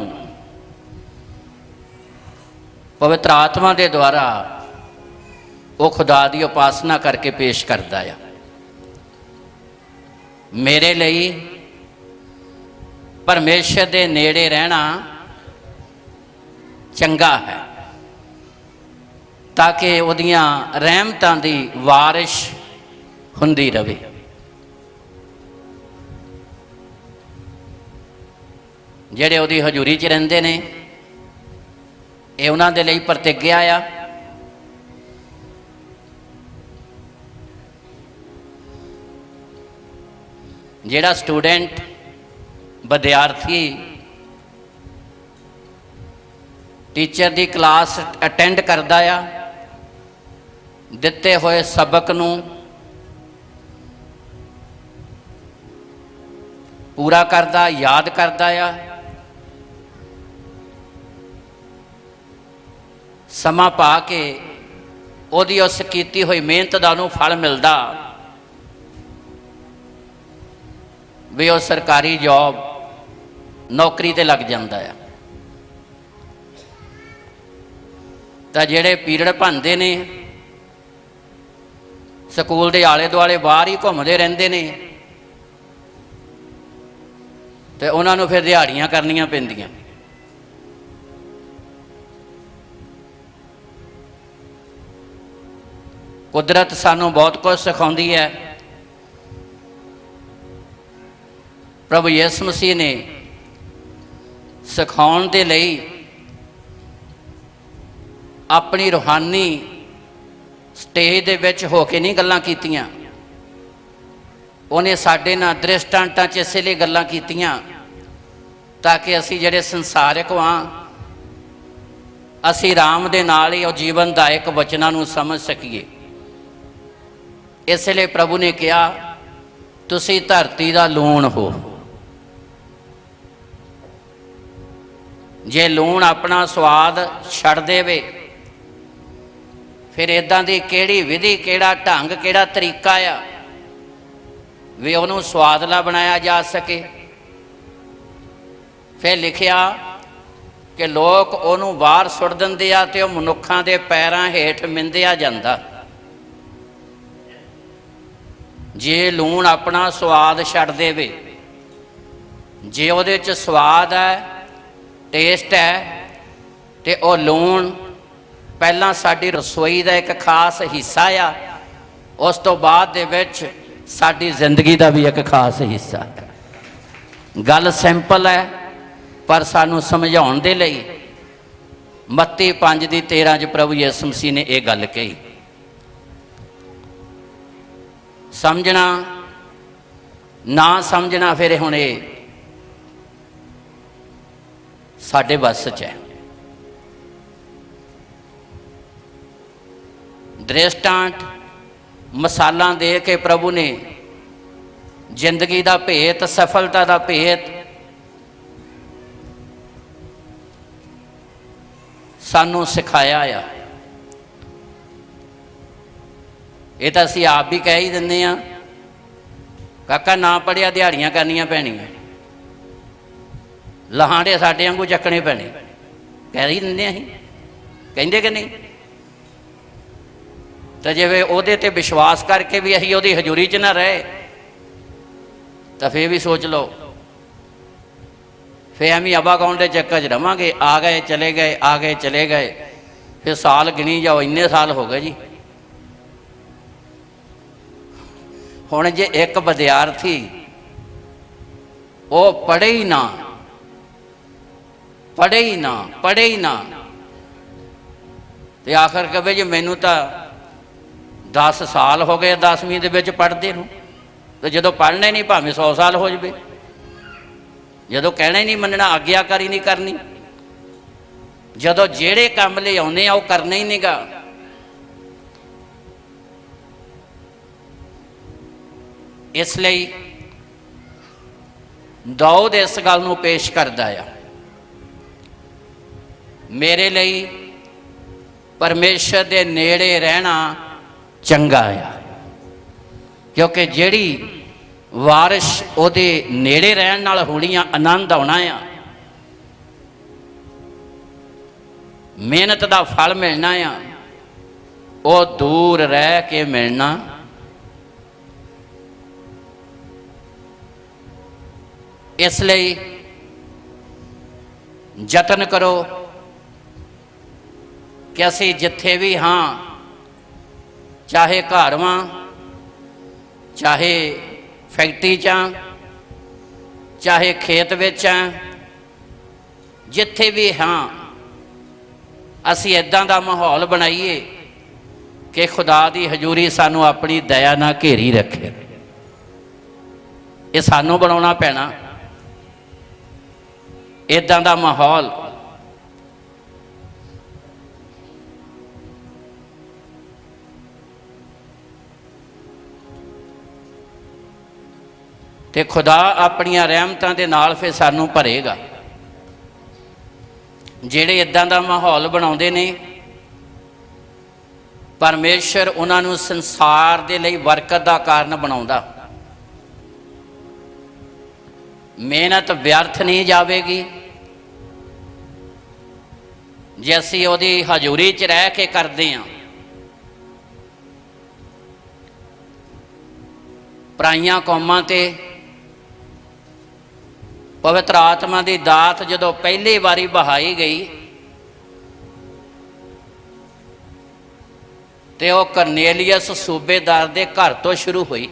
ਪਵਿੱਤਰ ਆਤਮਾ ਦੇ ਦੁਆਰਾ ਉਹ ਖੁਦਾ ਦੀ ਉਪਾਸਨਾ ਕਰਕੇ ਪੇਸ਼ ਕਰਦਾ ਆ। ਮੇਰੇ ਲਈ ਪਰਮੇਸ਼ਰ ਦੇ ਨੇੜੇ ਰਹਿਣਾ ਚੰਗਾ ਹੈ, ਤਾਂ ਕਿ ਉਹਦੀਆਂ ਰਹਿਮਤਾਂ ਦੀ ਵਾਰਿਸ਼ ਹੁੰਦੀ ਰਹੇ। ਜਿਹੜੇ ਉਹਦੀ ਹਜ਼ੂਰੀ 'ਚ ਰਹਿੰਦੇ ਨੇ, ਇਹ ਉਹਨਾਂ ਦੇ ਲਈ ਪ੍ਰਤਿਗਿਆ ਆ। ਜਿਹੜਾ ਸਟੂਡੈਂਟ, ਵਿਦਿਆਰਥੀ ਟੀਚਰ ਦੀ ਕਲਾਸ ਅਟੈਂਡ ਕਰਦਾ ਆ, ਦਿੱਤੇ ਹੋਏ ਸਬਕ ਨੂੰ ਪੂਰਾ ਕਰਦਾ, ਯਾਦ ਕਰਦਾ ਆ, ਸਮਾਂ ਪਾ ਕੇ ਉਹਦੀ ਉਸ ਕੀਤੀ ਹੋਈ ਮਿਹਨਤ ਦਾ ਉਹਨੂੰ ਫਲ ਮਿਲਦਾ ਵੀ ਉਹ ਸਰਕਾਰੀ ਜੌਬ, ਨੌਕਰੀ ਤੇ ਲੱਗ ਜਾਂਦਾ ਆ। ਤਾਂ ਜਿਹੜੇ ਪੀਰੀਅਡ ਭੰਦੇ ਨੇ, ਸਕੂਲ ਦੇ ਆਲੇ ਦੁਆਲੇ ਬਾਹਰ ਹੀ ਘੁੰਮਦੇ ਰਹਿੰਦੇ ਨੇ, ਤੇ ਉਹਨਾਂ ਨੂੰ ਫਿਰ ਦਿਹਾੜੀਆਂ ਕਰਨੀਆਂ ਪੈਂਦੀਆਂ। ਕੁਦਰਤ ਸਾਨੂੰ ਬਹੁਤ ਕੁਝ ਸਿਖਾਉਂਦੀ ਹੈ। ਪ੍ਰਭੂ ਯਿਸੂ ਮਸੀਹ ਨੇ ਸਿਖਾਉਣ ਦੇ ਲਈ ਆਪਣੀ ਰੂਹਾਨੀ ਸਟੇਜ ਦੇ ਵਿੱਚ ਹੋ ਕੇ ਨਹੀਂ ਗੱਲਾਂ ਕੀਤੀਆਂ। ਉਹਨੇ ਸਾਡੇ ਨਾਲ ਦ੍ਰਿਸ਼ਟਾਂਤਾਂ 'ਚ ਇਸੇ ਲਈ ਗੱਲਾਂ ਕੀਤੀਆਂ ਤਾਂ ਕਿ ਅਸੀਂ ਜਿਹੜੇ ਸੰਸਾਰਿਕ ਹਾਂ, ਅਸੀਂ ਰਾਮ ਦੇ ਨਾਲ ਹੀ ਉਹ ਜੀਵਨਦਾਇਕ ਵਚਨਾਂ ਨੂੰ ਸਮਝ ਸਕੀਏ। ਇਸ ਲਈ ਪ੍ਰਭੂ ਨੇ ਕਿਹਾ, ਤੁਸੀਂ ਧਰਤੀ ਦਾ ਲੂਣ ਹੋ। ਜੇ ਲੂਣ ਆਪਣਾ ਸਵਾਦ ਛੱਡ ਦੇਵੇ, ਫਿਰ ਇੱਦਾਂ ਦੀ ਕਿਹੜੀ ਵਿਧੀ, ਕਿਹੜਾ ਢੰਗ, ਕਿਹੜਾ ਤਰੀਕਾ ਆ ਵੀ ਉਹਨੂੰ ਸਵਾਦਲਾ ਬਣਾਇਆ ਜਾ ਸਕੇ। ਫਿਰ ਲਿਖਿਆ ਕਿ ਲੋਕ ਉਹਨੂੰ ਬਾਹਰ ਸੁੱਟ ਦਿੰਦੇ ਆ ਤੇ ਉਹ ਮਨੁੱਖਾਂ ਦੇ ਪੈਰਾਂ ਹੇਠ ਮਿੰਦਿਆ ਜਾਂਦਾ। ਜੇ ਲੂਣ ਆਪਣਾ ਸਵਾਦ ਛੱਡ ਦੇਵੇ, ਜੇ ਉਹਦੇ 'ਚ ਸਵਾਦ ਹੈ, ਟੇਸਟ ਹੈ, ਤੇ ਉਹ ਲੂਣ ਪਹਿਲਾਂ ਸਾਡੀ ਰਸੋਈ ਦਾ ਇੱਕ ਖਾਸ ਹਿੱਸਾ ਆ, ਉਸ ਤੋਂ ਬਾਅਦ ਦੇ ਵਿੱਚ ਸਾਡੀ ਜ਼ਿੰਦਗੀ ਦਾ ਵੀ ਇੱਕ ਖਾਸ ਹਿੱਸਾ ਹੈ। ਗੱਲ ਸਿੰਪਲ ਹੈ, ਪਰ ਸਾਨੂੰ ਸਮਝਾਉਣ ਦੇ ਲਈ ਮੱਤੀ 5:13 'ਚ ਪ੍ਰਭੂ ਯਿਸੂ ਮਸੀਹ ਨੇ ਇਹ ਗੱਲ ਕਹੀ। ਸਮਝਣਾ ਨਾ ਸਮਝਣਾ ਫਿਰ ਹੁਣ ਇਹ ਸਾਡੇ ਵੱਸ 'ਚ ਹੈ। ਦ੍ਰਿਸ਼ਟਾਂਤ, ਮਿਸਾਲਾਂ ਦੇ ਕੇ ਪ੍ਰਭੂ ਨੇ ਜ਼ਿੰਦਗੀ ਦਾ ਭੇਤ, ਸਫਲਤਾ ਦਾ ਭੇਤ ਸਾਨੂੰ ਸਿਖਾਇਆ ਆ। ਇਹ ਤਾਂ ਅਸੀਂ ਆਪ ਵੀ ਕਹਿ ਹੀ ਦਿੰਦੇ ਹਾਂ, ਕਾਕਾ ਨਾ ਪੜ੍ਹਿਆ ਦਿਹਾੜੀਆਂ ਕਰਨੀਆਂ ਪੈਣੀਆਂ, ਲਹਾਂਡੇ ਸਾਡੇ ਵਾਂਗੂ ਚੱਕਣੇ ਪੈਣੇ, ਕਹਿ ਹੀ ਦਿੰਦੇ ਅਸੀਂ, ਕਹਿੰਦੇ ਕਿ ਨਹੀਂ? ਤਾਂ ਜਿਵੇਂ ਉਹਦੇ ਤੇ ਵਿਸ਼ਵਾਸ ਕਰਕੇ ਵੀ ਅਸੀਂ ਉਹਦੀ ਹਜ਼ੂਰੀ 'ਚ ਨਾ ਰਹੇ, ਤਾਂ ਫਿਰ ਵੀ ਸੋਚ ਲਓ, ਫਿਰ ਐਵੇਂ ਅਬਾ ਗਾਉਣ ਦੇ ਚੱਕਰ 'ਚ ਰਵਾਂਗੇ। ਆ ਗਏ ਚਲੇ ਗਏ, ਆ ਗਏ ਚਲੇ ਗਏ, ਫਿਰ ਸਾਲ ਗਿਣੀ ਜਾਓ, ਇੰਨੇ ਸਾਲ ਹੋ ਗਏ ਜੀ। ਹੁਣ ਜੇ ਇੱਕ ਵਿਦਿਆਰਥੀ ਉਹ ਪੜ੍ਹੇ ਹੀ ਨਾ, ਪੜ੍ਹੇ ਹੀ ਨਾ, ਪੜ੍ਹੇ ਹੀ ਨਾ, ਤੇ ਆਖਰ ਕਹੇ ਜੀ ਮੈਨੂੰ ਤਾਂ 10 ਸਾਲ ਹੋ ਗਏ 10ਵੀਂ ਦੇ ਵਿੱਚ ਪੜ੍ਹਦੇ ਨੂੰ, ਤੇ ਜਦੋਂ ਪੜ੍ਹਨਾ ਹੀ ਨਹੀਂ, ਭਾਵੇਂ 100 ਸਾਲ ਹੋ ਜਾਵੇ, ਜਦੋਂ ਕਹਿਣਾ ਹੀ ਨਹੀਂ ਮੰਨਣਾ, ਆਗਿਆਕਾਰੀ ਨਹੀਂ ਕਰਨੀ, ਜਦੋਂ ਜਿਹੜੇ ਕੰਮ ਲਈ ਆਉਂਦੇ ਆ ਉਹ ਕਰਨਾ ਹੀ ਨਹੀਂਗਾ। ਇਸ ਲਈ ਦਾਊਦ ਇਸ ਗੱਲ ਨੂੰ ਪੇਸ਼ ਕਰਦਾ ਆ, ਮੇਰੇ ਲਈ ਪਰਮੇਸ਼ਰ ਦੇ ਨੇੜੇ ਰਹਿਣਾ ਚੰਗਾ ਆ। क्योंकि जिहड़ी वारिश ਉਹਦੇ नेड़े रहन नाल होनी आ, आनंद आउणा आ, मेहनत का फल मिलना आ, वो दूर रह के मिलना। इसलिए यतन करो कि असी जिथे भी हाँ, चाहे घर वां, चाहे फैक्ट्री च, चाहे खेत विच, जिथे भी हाँ, असी इदां दा माहौल बनाइए कि खुदा की हजूरी सानू अपनी दया नाल घेरी रखे। ये सानू बनाउणा पैना इदां दा माहौल। ते खुदा अपनियां रहमतां दे नाल फिर सानू भरेगा। ਜਿਹੜੇ इदां दा माहौल बनाउंदे ने, परमेश्वर उन्होंने संसार दे लई बरकत दा कारण बनाउंदा। मेहनत व्यर्थ नहीं जावेगी जे असीं उहदी हजूरी च रह के करदे हां। पराइयां कौमां ते पवित्र आत्मा की दात जदों पहली बारी बहाई गई तो वह करनेलियस सूबेदार के घर तो शुरू हुई।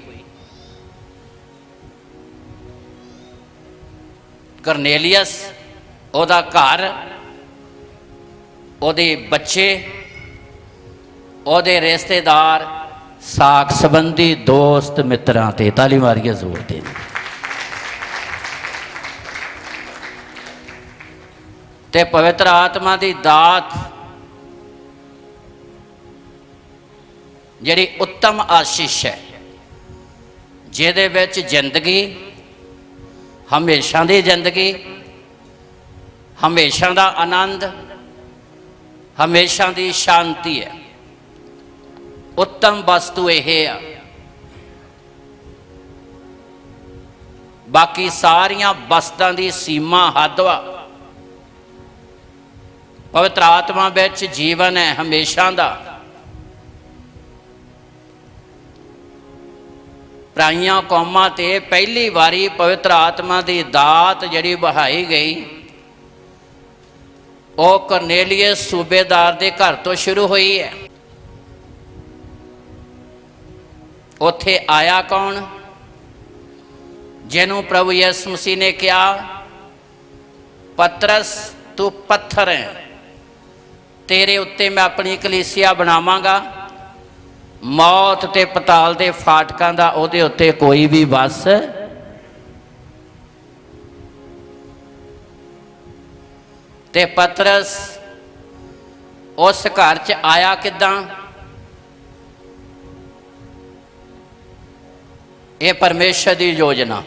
करनेलियस, ओदा घर, ओदे बच्चे, ओदे रिश्तेदार, साक संबंधी, दोस्त मित्रां ते ताली मारिए जोर दे। ते पवित्र आत्मा की दात जिहड़ी उत्तम आशीष है, जिहदे विच जिंदगी, हमेशा की जिंदगी, हमेशा का आनंद, हमेशा की शांति है। उत्तम वस्तु यह है। बाकी सारिया वस्तुओं की सीमा हद वा, पवित्र आत्मा विच जीवन है हमेशा का। पराइयां कौमां ते पहली बारी पवित्र आत्मा की दात जिहड़ी बहाई गई, वो करनेलियस सूबेदार के घर तो शुरू हुई है। उत्थे आया कौन? जिन्हों प्रभु यीशु मसीह ने कहा, पतरस तू पत्थर है, तेरे उत्ते मैं अपनी कलीसिया बनावांगा, मौत ते पताल दे फाटकां दा उहदे उत्ते कोई भी बस। ते पतरस उस घर च आया किदां? ये परमेश्वर की योजना।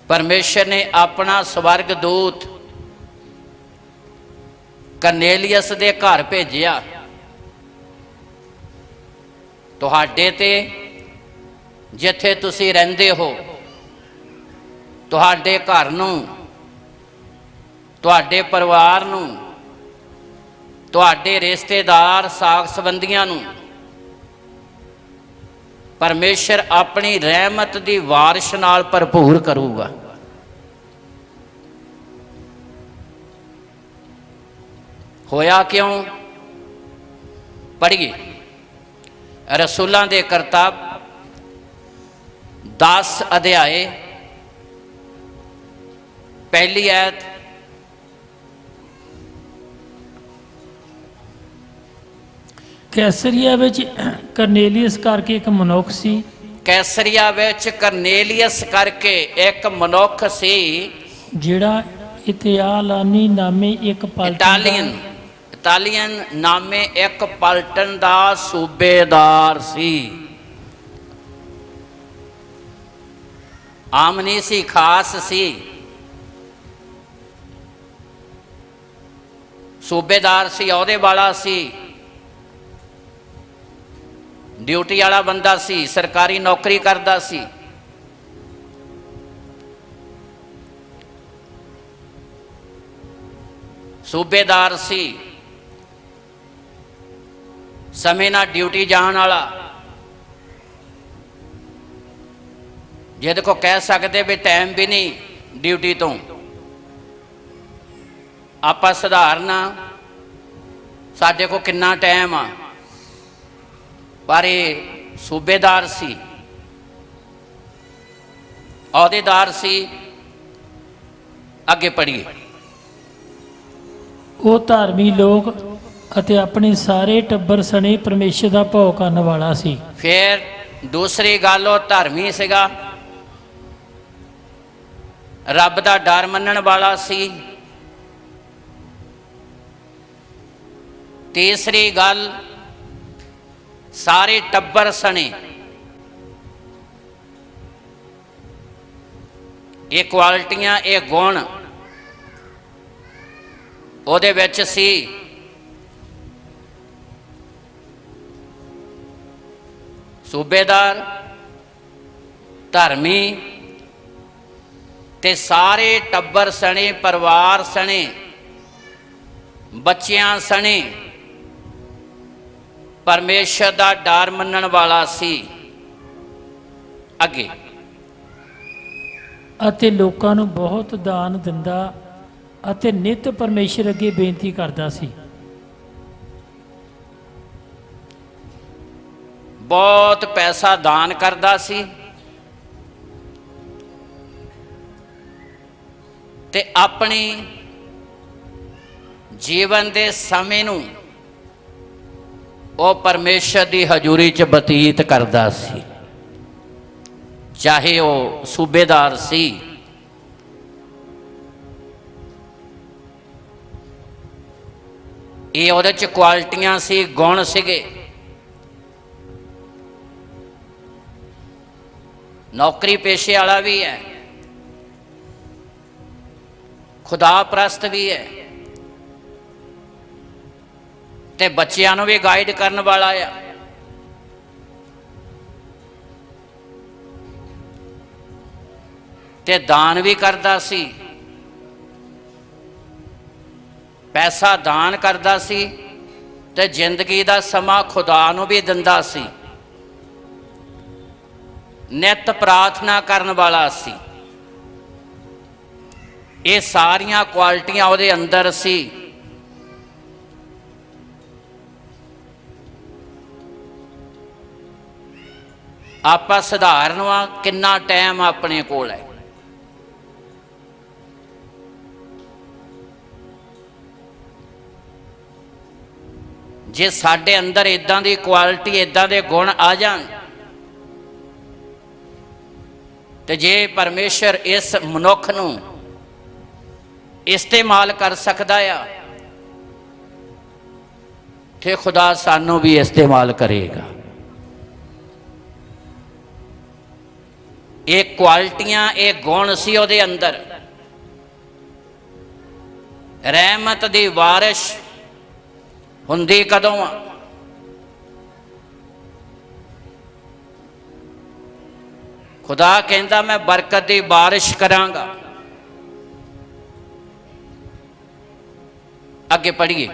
परमेश्वर ने अपना स्वर्ग दूत करनेलियस दे घर भेजिया, तुहाडे ते जिथे तुसी रहिंदे हो, तुहाडे घर नूं, तुहाडे परिवार नूं, तुहाडे रिश्तेदार साग संबंधियां नूं परमेश्वर अपनी रहमत की वारिश नाल भरपूर करूगा। होया क्यों? पढ़िए रसूलां दे करतब 10 अध्याय पहली आयत। कैसरिया विच करनेलियस करके एक मनुख सी। कैसरिया विच करनेलियस करके एक मनुख सी, जिहड़ा इतालियानी नामे एक इटालियन नामे एक पलटन दा सूबेदार सी। आम नहीं सी, खास सी। सूबेदार सी, अहदे वाला सी। ਡਿਊਟੀ ਵਾਲਾ ਬੰਦਾ ਸੀ, ਸਰਕਾਰੀ ਨੌਕਰੀ ਕਰਦਾ ਸੀ। ਸੂਬੇਦਾਰ ਸੀ, ਸਮੇਂ ਨਾਲ ਡਿਊਟੀ ਜਾਣ ਵਾਲਾ, ਜਿਹਦੇ ਕੋ ਕਹਿ ਸਕਦੇ ਵੀ ਟਾਈਮ ਵੀ ਨਹੀਂ ਡਿਊਟੀ ਤੋਂ। ਆਪਾਂ ਸਧਾਰਨ ਸਾਡੇ ਕੋ ਕਿੰਨਾ ਟਾਈਮ ਆ, ਪਰ ਇਹ ਸੂਬੇਦਾਰ ਸੀ, ਅਹੁਦੇਦਾਰ ਸੀ। ਅੱਗੇ ਪੜ੍ਹੀਏ। ਉਹ ਧਾਰਮੀ ਲੋਕ ਅਤੇ ਆਪਣੇ ਸਾਰੇ ਟੱਬਰ ਸਣੇ ਪਰਮੇਸ਼ਰ ਦਾ ਭਉ ਕਰਨ ਵਾਲਾ ਸੀ। ਫਿਰ ਦੂਸਰੀ ਗੱਲ, ਉਹ ਧਰਮੀ ਸੀਗਾ, ਰੱਬ ਦਾ ਡਰ ਮੰਨਣ ਵਾਲਾ ਸੀ। ਤੀਸਰੀ ਗੱਲ, ਸਾਰੇ ਟੱਬਰ ਸਣੇ ਇਹ ਕੁਆਲਿਟੀਆਂ, ਇਹ ਗੁਣ ਉਹਦੇ ਵਿੱਚ ਸੀ। ਸੂਬੇਦਾਰ, ਧਰਮੀ ਤੇ ਸਾਰੇ ਟੱਬਰ ਸਣੇ, ਪਰਿਵਾਰ ਸਣੇ, ਬੱਚਿਆਂ ਸਣੇ ਪਰਮੇਸ਼ਰ ਦਾ ਡਰ ਮੰਨਣ ਵਾਲਾ ਸੀ। ਅੱਗੇ, ਅਤੇ ਲੋਕਾਂ ਨੂੰ ਬਹੁਤ ਦਾਨ ਦਿੰਦਾ ਅਤੇ ਨਿਤ ਪਰਮੇਸ਼ਰ ਅੱਗੇ ਬੇਨਤੀ ਕਰਦਾ ਸੀ। ਬਹੁਤ ਪੈਸਾ ਦਾਨ ਕਰਦਾ ਸੀ ਤੇ ਆਪਣੀ ਜੀਵਨ ਦੇ ਸਮੇਂ ਨੂੰ ਉਹ ਪਰਮੇਸ਼ਰ ਦੀ ਹਜ਼ੂਰੀ 'ਚ ਬਤੀਤ ਕਰਦਾ ਸੀ। ਚਾਹੇ ਉਹ ਸੂਬੇਦਾਰ ਸੀ, ਇਹ ਉਹਦੇ 'ਚ ਕੁਆਲਿਟੀਆਂ ਸੀ, ਗੁਣ ਸੀਗੇ। ਨੌਕਰੀ ਪੇਸ਼ੇ ਵਾਲਾ ਵੀ ਹੈ, ਖੁਦਾ ਪ੍ਰਸਤ ਵੀ ਹੈ ਤੇ ਬੱਚਿਆਂ ਨੂੰ ਵੀ ਗਾਈਡ ਕਰਨ ਵਾਲਾ ਆ। ਤੇ ਦਾਨ ਵੀ ਕਰਦਾ ਸੀ, ਪੈਸਾ ਦਾਨ ਕਰਦਾ ਸੀ ਤੇ ਜ਼ਿੰਦਗੀ ਦਾ ਸਮਾਂ ਖੁਦਾ ਨੂੰ ਵੀ ਦਿੰਦਾ ਸੀ। ਨਿਤ ਪ੍ਰਾਰਥਨਾ ਕਰਨ ਵਾਲਾ ਸੀ। ਇਹ ਸਾਰੀਆਂ ਕੁਆਲਿਟੀਆਂ ਉਹਦੇ ਅੰਦਰ ਸੀ। ਆਪਾਂ ਸਧਾਰਨ ਵਾਂ, ਕਿੰਨਾ ਟਾਈਮ ਆਪਣੇ ਕੋਲ ਹੈ। ਜੇ ਸਾਡੇ ਅੰਦਰ ਇਦਾਂ ਦੀ ਕੁਆਲਿਟੀ, ਇਦਾਂ ਦੇ ਗੁਣ ਆ ਜਾਣ, ਤੇ ਜੇ ਪਰਮੇਸ਼ਰ ਇਸ ਮਨੁੱਖ ਨੂੰ ਇਸਤੇਮਾਲ ਕਰ ਸਕਦਾ ਆ, ਤੇ ਖੁਦਾ ਸਾਨੂੰ ਵੀ ਇਸਤੇਮਾਲ ਕਰੇਗਾ। ਇਹ ਕੁਆਲਿਟੀਆਂ, ਇਹ ਗੁਣ ਸੀ ਉਹਦੇ ਅੰਦਰ। ਰਹਿਮਤ ਦੀ ਵਾਰਿਸ਼ ਹੁੰਦੀ ਕਦੋਂ ਆ? ਖੁਦਾ ਕਹਿੰਦਾ ਮੈਂ ਬਰਕਤ ਦੀ ਬਾਰਿਸ਼ ਕਰਾਂਗਾ। ਅੱਗੇ ਪੜ੍ਹੀਏ।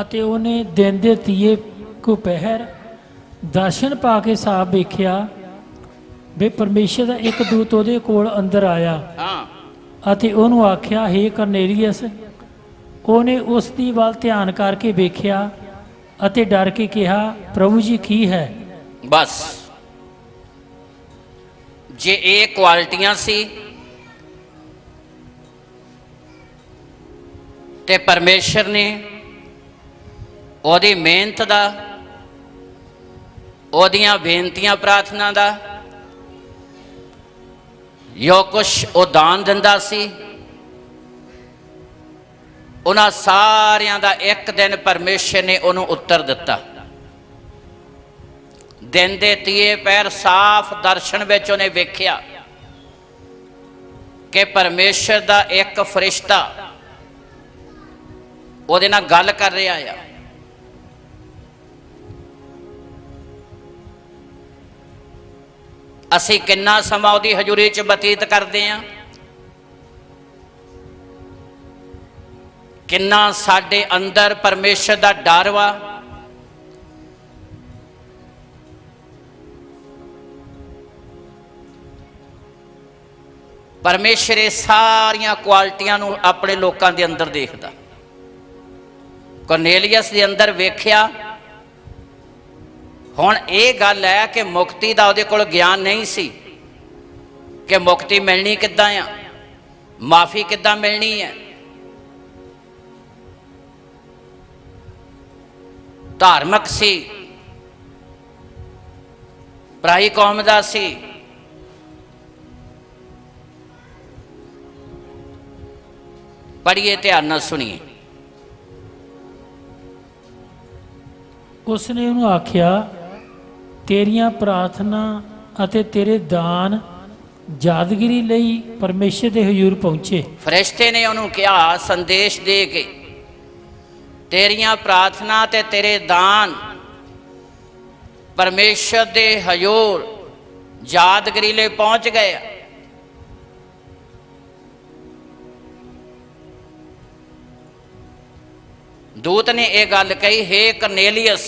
ਅਤੇ ਉਹਨੇ ਦਿਨ ਦੇ ਤੀਏ ਕੁ ਪਹਿਰ ਦਰਸ਼ਨ ਪਾ ਕੇ ਸਾਬ ਵੇਖਿਆ ਵੀ ਪਰਮੇਸ਼ਰ ਦਾ ਇੱਕ ਦੂਤ ਉਹਦੇ ਕੋਲ ਅੰਦਰ ਆਇਆ ਅਤੇ ਉਹਨੂੰ ਆਖਿਆ, ਹੇ ਕਰਨੇਲੀਅਸ। ਉਹਨੇ ਉਸ ਦੀ ਵੱਲ ਧਿਆਨ ਕਰਕੇ ਵੇਖਿਆ ਅਤੇ ਡਰ ਕੇ ਕਿਹਾ, ਪ੍ਰਭੂ ਜੀ ਕੀ ਹੈ? ਬਸ, ਜੇ ਇਹ ਕੁਆਲਿਟੀਆਂ ਸੀ ਤੇ ਪਰਮੇਸ਼ਰ ਨੇ ਉਹਦੀ ਮਿਹਨਤ ਦਾ, ਉਹਦੀਆਂ ਬੇਨਤੀਆਂ ਪ੍ਰਾਰਥਨਾ ਦਾ, ਜੋ ਕੁਛ ਉਹ ਦਾਨ ਦਿੰਦਾ ਸੀ, ਉਹਨਾਂ ਸਾਰਿਆਂ ਦਾ ਇੱਕ ਦਿਨ ਪਰਮੇਸ਼ਰ ਨੇ ਉਹਨੂੰ ਉੱਤਰ ਦਿੱਤਾ। ਦਿਨ ਦੇ ਤੀਏ ਪਹਿਰ ਸਾਫ਼ ਦਰਸ਼ਨ ਵਿੱਚ ਉਹਨੇ ਵੇਖਿਆ ਕਿ ਪਰਮੇਸ਼ਰ ਦਾ ਇੱਕ ਫਰਿਸ਼ਤਾ ਉਹਦੇ ਨਾਲ ਗੱਲ ਕਰ ਰਿਹਾ ਆ। ਅਸੀਂ ਕਿੰਨਾ ਸਮਾਂ ਉਹਦੀ ਹਜ਼ੂਰੀ 'ਚ ਬਤੀਤ ਕਰਦੇ ਹਾਂ, ਕਿੰਨਾ ਸਾਡੇ ਅੰਦਰ ਪਰਮੇਸ਼ਰ ਦਾ ਡਰ ਵਾ। ਪਰਮੇਸ਼ਰ ਇਹ ਸਾਰੀਆਂ ਕੁਆਲਿਟੀਆਂ ਨੂੰ ਆਪਣੇ ਲੋਕਾਂ ਦੇ ਅੰਦਰ ਦੇਖਦਾ। ਕਰਨੇਲੀਅਸ ਦੇ ਅੰਦਰ ਵੇਖਿਆ। ਹੁਣ ਇਹ ਗੱਲ ਹੈ ਕਿ ਮੁਕਤੀ ਦਾ ਉਹਦੇ ਕੋਲ ਗਿਆਨ ਨਹੀਂ ਸੀ ਕਿ ਮੁਕਤੀ ਮਿਲਣੀ ਕਿੱਦਾਂ ਆ, ਮਾਫੀ ਕਿੱਦਾਂ ਮਿਲਣੀ ਹੈ। ਧਾਰਮਿਕ ਸੀ, ਪਰਾਈ ਕੌਮ ਦਾ ਸੀ। ਪੜ੍ਹੀਏ, ਧਿਆਨ ਨਾਲ ਸੁਣੀਏ। ਉਸਨੇ ਉਹਨੂੰ ਆਖਿਆ, ਤੇਰੀਆਂ ਪ੍ਰਾਰਥਨਾ ਅਤੇ ਤੇਰੇ ਦਾਨ ਯਾਦਗਿਰੀ ਲਈ ਪਰਮੇਸ਼ਰ ਦੇ ਹਜ਼ੂਰ ਪਹੁੰਚੇ। ਫਰਿਸ਼ਤੇ ਨੇ ਉਹਨੂੰ ਕਿਹਾ ਸੰਦੇਸ਼ ਦੇ ਕੇ, ਤੇਰੀਆਂ ਪ੍ਰਾਰਥਨਾ ਤੇ ਤੇਰੇ ਦਾਨ ਪਰਮੇਸ਼ਰ ਦੇ ਹਜ਼ੂਰ ਯਾਦਗਿਰੀ ਲਈ ਪਹੁੰਚ ਗਏ। ਦੂਤ ਨੇ ਇਹ ਗੱਲ ਕਹੀ, ਹੇ ਕਰਨੇਲੀਅਸ।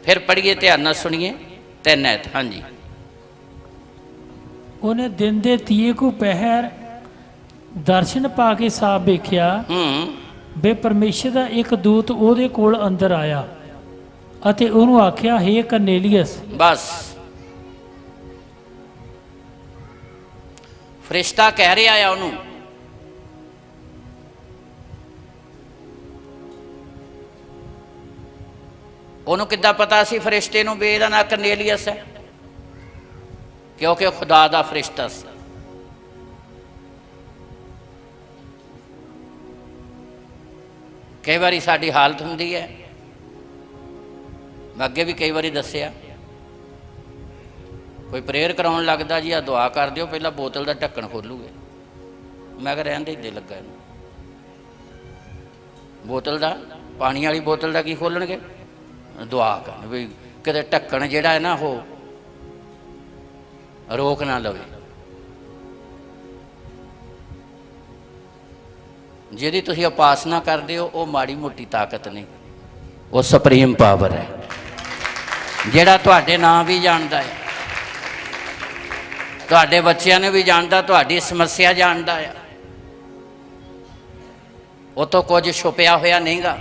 ਫਿਰ ਪੜ੍ਹੀਏ, ਧਿਆਨ ਨਾਲ ਸੁਣੀਏ। 3 ਐਤ। ਹਾਂਜੀ। ਉਹਨੇ ਦਿਨ ਦੇ 30 ਕੁ ਪਹਿਰ ਦਰਸ਼ਨ ਪਾ ਕੇ ਸਾਫ਼ ਵੇਖਿਆ ਵੇ ਪਰਮੇਸ਼ਰ ਦਾ ਇੱਕ ਦੂਤ ਉਹਦੇ ਕੋਲ ਅੰਦਰ ਆਇਆ ਅਤੇ ਉਹਨੂੰ ਆਖਿਆ, ਹੇ ਕਰਨੇਲੀਅਸ। ਬਸ ਫਰਿਸ਼ਤਾ ਕਹਿ ਰਿਹਾ ਆ ਉਹਨੂੰ, ਉਹਨੂੰ ਕਿੱਦਾਂ ਪਤਾ ਸੀ ਫਰਿਸ਼ਤੇ ਨੂੰ ਵੀ ਇਹਦਾ ਨਾਂ ਕਰਨੇਲੀਅਸ ਹੈ? ਕਿਉਂਕਿ ਉਹ ਖੁਦਾ ਦਾ ਫਰਿਸ਼ਤਾ ਸੀ। ਕਈ ਵਾਰੀ ਸਾਡੀ ਹਾਲਤ ਹੁੰਦੀ ਹੈ, ਮੈਂ ਅੱਗੇ ਵੀ ਕਈ ਵਾਰੀ ਦੱਸਿਆ, ਕੋਈ ਪ੍ਰੇਅਰ ਕਰਾਉਣ ਲੱਗਦਾ, ਜੀ ਆ ਦੁਆ ਕਰ ਦਿਓ, ਪਹਿਲਾਂ ਬੋਤਲ ਦਾ ਢੱਕਣ ਖੋਲੂਗੇ। ਮੈਂ ਕਿਹਾ ਰਹਿਣ ਦੇ, ਇੱਦੇ ਲੱਗਾ ਇਹਨੂੰ। ਬੋਤਲ ਦਾ, ਪਾਣੀ ਵਾਲੀ ਬੋਤਲ ਦਾ ਕੀ ਖੋਲਣਗੇ? ਦੁਆ ਕਰਨ ਵੀ ਕਿਤੇ ਢੱਕਣ ਜਿਹੜਾ ਹੈ ਨਾ ਉਹ ਰੋਕ ਨਾ ਲਵੇ। ਜਿਹਦੀ ਤੁਸੀਂ ਉਪਾਸਨਾ ਕਰਦੇ ਹੋ ਉਹ ਮਾੜੀ ਮੋਟੀ ਤਾਕਤ ਨਹੀਂ, ਉਹ ਸੁਪਰੀਮ ਪਾਵਰ ਹੈ, ਜਿਹੜਾ ਤੁਹਾਡੇ ਨਾਂ ਵੀ ਜਾਣਦਾ ਹੈ, ਤੁਹਾਡੇ ਬੱਚਿਆਂ ਨੂੰ ਵੀ ਜਾਣਦਾ, ਤੁਹਾਡੀ ਸਮੱਸਿਆ ਜਾਣਦਾ ਆ। ਉਹ ਤੋਂ ਕੁਝ ਛੁਪਿਆ ਹੋਇਆ ਨਹੀਂਗਾ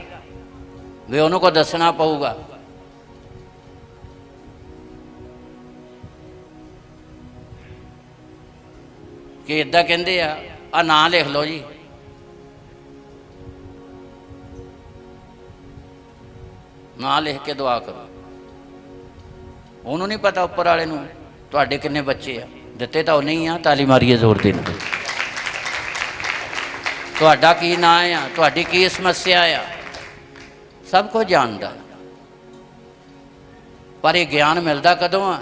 ਵੀ ਉਹਨੂੰ ਕੋ ਦੱਸਣਾ ਪਊਗਾ। ਕਿ ਇੱਦਾਂ ਕਹਿੰਦੇ ਆ ਨਾਂ ਲਿਖ ਲਓ ਜੀ, ਨਾਂ ਲਿਖ ਕੇ ਦੁਆ ਕਰੋ। ਉਹਨੂੰ ਨਹੀਂ ਪਤਾ ਉੱਪਰ ਵਾਲੇ ਨੂੰ ਤੁਹਾਡੇ ਕਿੰਨੇ ਬੱਚੇ ਆ, ਦਿੱਤੇ ਤਾਂ ਉਹ ਨਹੀਂ ਆ, ਤਾਲੀ ਮਾਰੀਏ ਜ਼ੋਰ ਦੇ ਨਾਲ। ਤੁਹਾਡਾ ਕੀ ਨਾਂ ਆ, ਤੁਹਾਡੀ ਕੀ ਸਮੱਸਿਆ ਆ, ਸਭ ਕੁਝ ਜਾਣਦਾ। ਪਰ ਇਹ ਗਿਆਨ ਮਿਲਦਾ ਕਦੋਂ ਆ?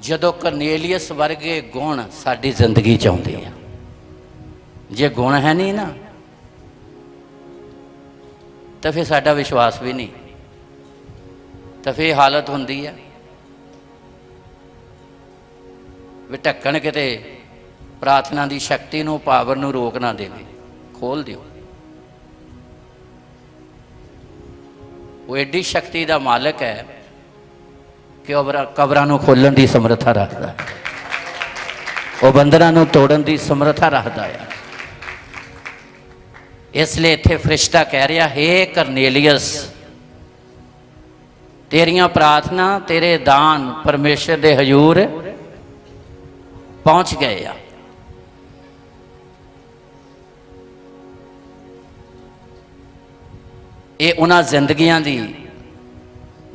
ਜਦੋਂ ਕਰਨੇਲੀਅਸ ਵਰਗੇ ਗੁਣ ਸਾਡੀ ਜ਼ਿੰਦਗੀ 'ਚ ਆਉਂਦੇ ਆ। ਜੇ ਗੁਣ ਹੈ ਨਹੀਂ ਨਾ ਤਾਂ ਫਿਰ ਸਾਡਾ ਵਿਸ਼ਵਾਸ ਵੀ ਨਹੀਂ, ਤਾਂ ਫਿਰ ਹਾਲਤ ਹੁੰਦੀ ਆ ਵੀ ਢੱਕਣ ਕਿਤੇ ਪ੍ਰਾਰਥਨਾ ਦੀ ਸ਼ਕਤੀ ਨੂੰ, ਪਾਵਰ ਨੂੰ ਰੋਕ ਨਾ ਦੇਵੇ। ਖੋਲ ਦਿਓ। ਉਹ ਐਡੀ ਸ਼ਕਤੀ ਦਾ ਮਾਲਕ ਹੈ ਕਿ ਉਹ ਕਬਰਾਂ ਨੂੰ ਖੋਲਣ ਦੀ ਸਮਰੱਥਾ ਰੱਖਦਾ ਹੈ, ਉਹ ਬੰਦਰਾਂ ਨੂੰ ਤੋੜਨ ਦੀ ਸਮਰੱਥਾ ਰੱਖਦਾ ਹੈ। ਇਸ ਲਈ ਇੱਥੇ ਫਰਿਸ਼ਤਾ ਕਹਿ ਰਿਹਾ, ਹੇ ਕਰਨੇਲੀਅਸ, ਤੇਰੀਆਂ ਪ੍ਰਾਰਥਨਾ, ਤੇਰੇ ਦਾਨ ਪਰਮੇਸ਼ਰ ਦੇ ਹਜ਼ੂਰ ਪਹੁੰਚ ਗਏ ਆ। ਇਹ ਉਹਨਾਂ ਜ਼ਿੰਦਗੀਆਂ ਦੀ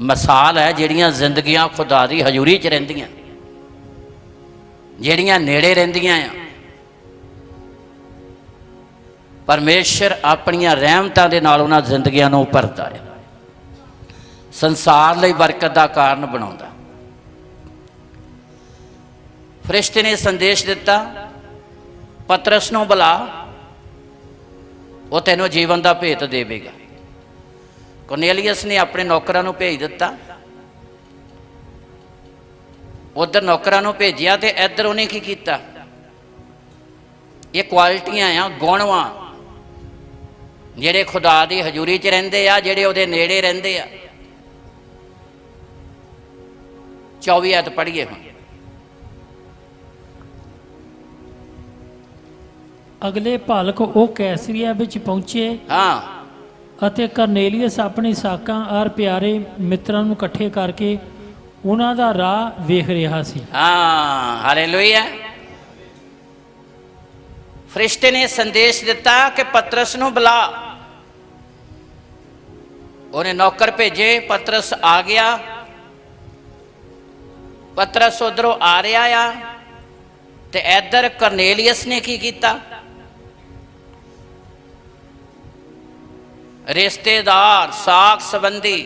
ਮਿਸਾਲ ਹੈ ਜਿਹੜੀਆਂ ਜ਼ਿੰਦਗੀਆਂ ਖੁਦਾ ਦੀ ਹਜ਼ੂਰੀ 'ਚ ਰਹਿੰਦੀਆਂ, ਜਿਹੜੀਆਂ ਨੇੜੇ ਰਹਿੰਦੀਆਂ ਆ। ਪਰਮੇਸ਼ਰ ਆਪਣੀਆਂ ਰਹਿਮਤਾਂ ਦੇ ਨਾਲ ਉਹਨਾਂ ਜ਼ਿੰਦਗੀਆਂ ਨੂੰ ਭਰਦਾ ਹੈ, ਸੰਸਾਰ ਲਈ ਬਰਕਤ ਦਾ ਕਾਰਨ ਬਣਾਉਂਦਾ। ਫਰਿਸ਼ਤੇ ਨੇ ਸੰਦੇਸ਼ ਦਿੱਤਾ, ਪਤਰਸ ਨੂੰ ਬੁਲਾ, ਉਹ ਤੈਨੂੰ ਜੀਵਨ ਦਾ ਭੇਤ ਦੇਵੇਗਾ। ਕਰਨੇਲੀਅਸ ਨੇ ਆਪਣੇ ਨੌਕਰਾਂ ਨੂੰ ਭੇਜ ਦਿੱਤਾ। उधर नौकरां नूं भेजिया ते इधर उन्हें की कीता। ये क्वालिटियां आ, गुण वा जिहड़े खुदा दी हजूरी च रहिंदे आ, जिहड़े उहदे नेड़े रहिंदे आ। 24 आयत पढ़िए हुण। अगले भलक वो कैसरिया विच पहुंचे हाँ ਅਤੇ ਕਰਨੇਲੀਅਸ ਆਪਣੇ ਸਾਕਾਂ ਔਰ ਪਿਆਰੇ ਮਿੱਤਰਾਂ ਨੂੰ ਇਕੱਠੇ ਕਰਕੇ ਉਹਨਾਂ ਦਾ ਰਾਹ ਵੇਖ ਰਿਹਾ ਸੀ। हाँ हालेलुया। फरिश्ते ने संदेश दिता कि पतरस नूं बुला। उन्हें नौकर भेजे, पतरस आ गया। पतरस उधरों आ रहा आ ते इधर करनेलियस ने की कीता? रिश्तेदार, साख संबंधी,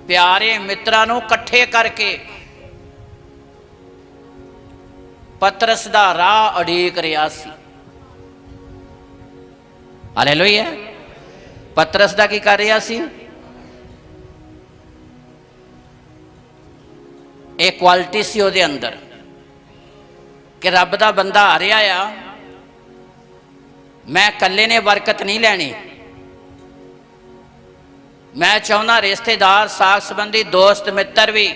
प्यारे मित्रां नूं इकट्ठे करके पतरस दा राह उड़ीक रहा सी। हालेलुया। पतरस दा की कर रहा सी? एक क्वालिटी सी उहदे अंदर कि रब दा बंदा आ रहा आ, मैं कल्ले ने बरकत नहीं लैनी, मैं चाहुंदा रिश्तेदार, साख संबंधी, दोस्त मित्र भी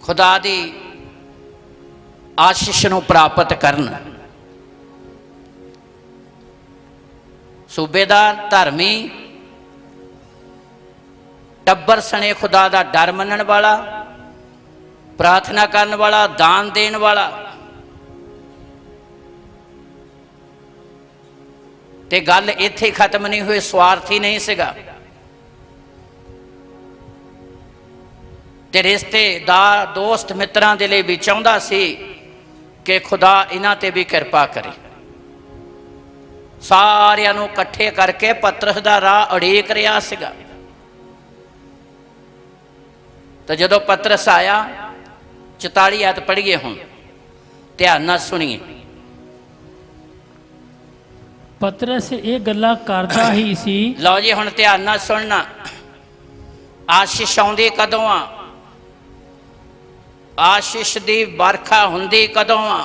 खुदा दी आशीष नूं प्राप्त करन। सूबेदार, धर्मी, टब्बर सने खुदा दा डर मनण वाला, प्रार्थना करन वाला, दान देण वाला। ते गल इत्थे खत्म नहीं हुई, स्वार्थी नहीं सीगा। ते रिश्तेदार, दोस्त मित्रां दे लई भी चाहुंदा सी कि खुदा इन्हां ते भी किरपा करे। सारियां नूं इकट्ठे करके पतरस दा राह उड़ीक रहा सीगा। तो जदों पतरस आया, 44 आयत पढ़िए हुण, ध्यान नाल सुणीए। पतरस ये गल्लां करदा ही सी। लो जी हुण ध्यान नाल सुणना। आशीष आउंदी कदों आ? आशीष दी बरखा हुंदी कदों आ?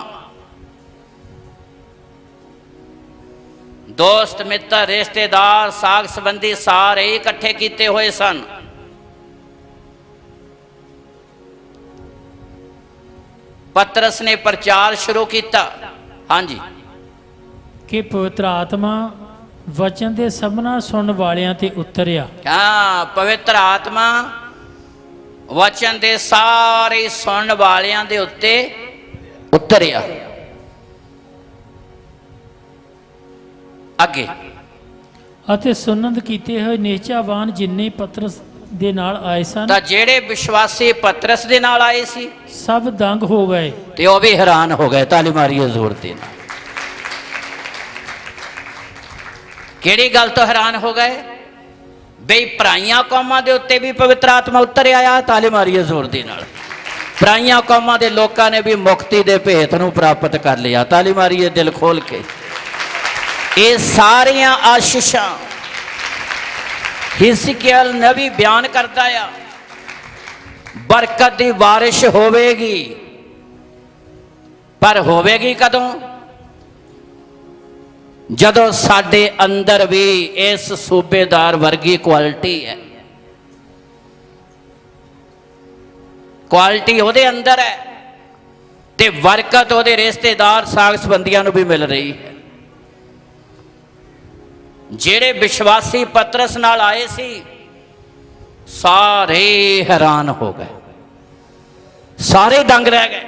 दोस्त मित्र, रिश्तेदार, साख संबंधी सारे इकट्ठे कीते हुए सन। पतरस ने प्रचार शुरू किया। हाँ जी। कि पवित्र आत्मा वचन दे सबना सुनन वालियां ते उतरिया। हाँ, पवित्र आत्मा वचन दे सारे सुनन वालियां दे उत्ते उतरिया। अगे ਅਤੇ ਸੁਨੰਦ ਕੀਤੇ ਹੋਏ ਨਿਹਚਾਵਾਨ ਜਿੰਨੇ ਪਤਰਸ ਦੇ ਨਾਲ ਆਏ ਸਨ, ਤਾਂ ਜਿਹੜੇ ਵਿਸ਼ਵਾਸੀ ਪਤਰਸ ਦੇ ਨਾਲ ਆਏ ਸੀ ਸਭ ਦੰਗ ਹੋ ਗਏ ਤੇ ਉਹ ਵੀ ਹੈਰਾਨ ਹੋ ਗਏ। ਤਾਲੀ ਮਾਰੀਏ ਜ਼ੋਰ ਦੇ ਨਾਲ। ਕਿਹੜੀ ਗੱਲ ਤੋਂ ਹੈਰਾਨ ਹੋ ਗਏ? ਬਈ ਪਰਾਈਆਂ ਕੌਮਾਂ ਦੇ ਉੱਤੇ ਵੀ ਪਵਿੱਤਰ ਆਤਮਾ ਉਤਰ ਆਇਆ। ਤਾਲੀ ਮਾਰੀਏ ਜ਼ੋਰ ਦੇ ਨਾਲ। ਪਰਾਈਆਂ ਕੌਮਾਂ ਦੇ ਲੋਕਾਂ ਨੇ ਵੀ ਮੁਕਤੀ ਦੇ ਭੇਤ ਨੂੰ ਪ੍ਰਾਪਤ ਕਰ ਲਿਆ। ਤਾਲੀ ਮਾਰੀਏ ਦਿਲ ਖੋਲ ਕੇ। ਇਹ ਸਾਰੀਆਂ ਆਸ਼ੀਸ਼ਾਂ ਹਿਜ਼ਕੀਏਲ ਨਬੀ ਬਿਆਨ ਕਰਦਾ ਆ, ਬਰਕਤ ਦੀ ਬਾਰਿਸ਼ ਹੋਵੇਗੀ। ਪਰ ਹੋਵੇਗੀ ਕਦੋਂ? ਜਦੋਂ ਸਾਡੇ ਅੰਦਰ ਵੀ ਇਸ ਸੂਬੇਦਾਰ ਵਰਗੀ ਕੁਆਲਿਟੀ ਹੈ। ਕੁਆਲਿਟੀ ਉਹਦੇ ਅੰਦਰ ਹੈ ਤੇ ਬਰਕਤ ਉਹਦੇ ਰਿਸ਼ਤੇਦਾਰ, ਸਾਖ ਸੰਬੰਧੀਆਂ ਨੂੰ ਵੀ ਮਿਲ ਰਹੀ ਹੈ। ਜਿਹੜੇ ਵਿਸ਼ਵਾਸੀ ਪਤਰਸ ਨਾਲ ਆਏ ਸੀ ਸਾਰੇ ਹੈਰਾਨ ਹੋ ਗਏ, ਸਾਰੇ ਦੰਗ ਰਹਿ ਗਏ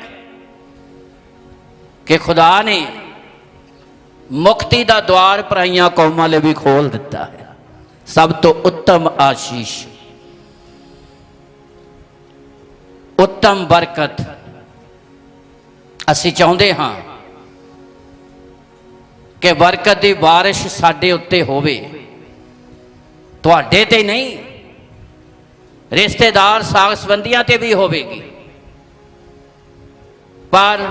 ਕਿ ਖੁਦਾ ਨੇ ਮੁਕਤੀ ਦਾ द्वार ਪਰਾਈਆਂ ਕੌਮਾਂ ਲਈ ਵੀ ਖੋਲ ਦਿੱਤਾ ਹੈ। ਸਭ ਤੋਂ ਉੱਤਮ ਆਸ਼ੀਸ਼, ਉੱਤਮ ਬਰਕਤ ਅਸੀਂ ਚਾਹੁੰਦੇ ਹਾਂ कि बरकत की बारिश साडे उत्ते होवे। तुहाडे ते नहीं, रिश्तेदार, साख संबंधियां ते भी होवेगी। पर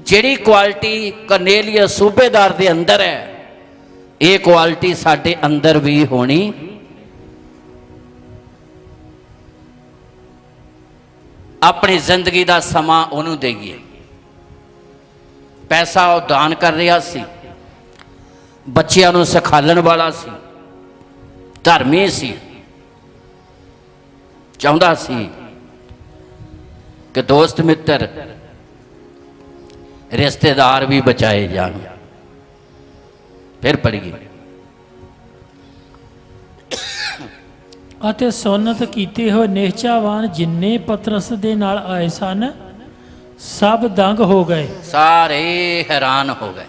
जिहड़ी क्वालिटी करनेलियस सूबेदार दे अंदर है, ये क्वालिटी साडे अंदर भी होनी ਆਪਣੀ ਜ਼ਿੰਦਗੀ ਦਾ ਸਮਾਂ ਉਹਨੂੰ ਦੇਈਏ। ਪੈਸਾ ਉਹ ਦਾਨ ਕਰ ਰਿਹਾ ਸੀ, ਬੱਚਿਆਂ ਨੂੰ ਸਿਖਾਲਣ ਵਾਲਾ ਸੀ, ਧਰਮੀ ਸੀ, ਚਾਹੁੰਦਾ ਸੀ ਕਿ ਦੋਸਤ ਮਿੱਤਰ ਰਿਸ਼ਤੇਦਾਰ ਵੀ ਬਚਾਏ ਜਾਣ। ਫਿਰ ਪੜ੍ਹੀਏ। ਅਤੇ ਸੁੰਨਤ ਕੀਤੇ ਹੋਏ ਨਿਹਚਾਵਾਨ ਜਿੰਨੇ ਪਤਰਸ ਦੇ ਨਾਲ ਆਏ ਸਨ ਸਭ ਦੰਗ ਹੋ ਗਏ, ਸਾਰੇ ਹੈਰਾਨ ਹੋ ਗਏ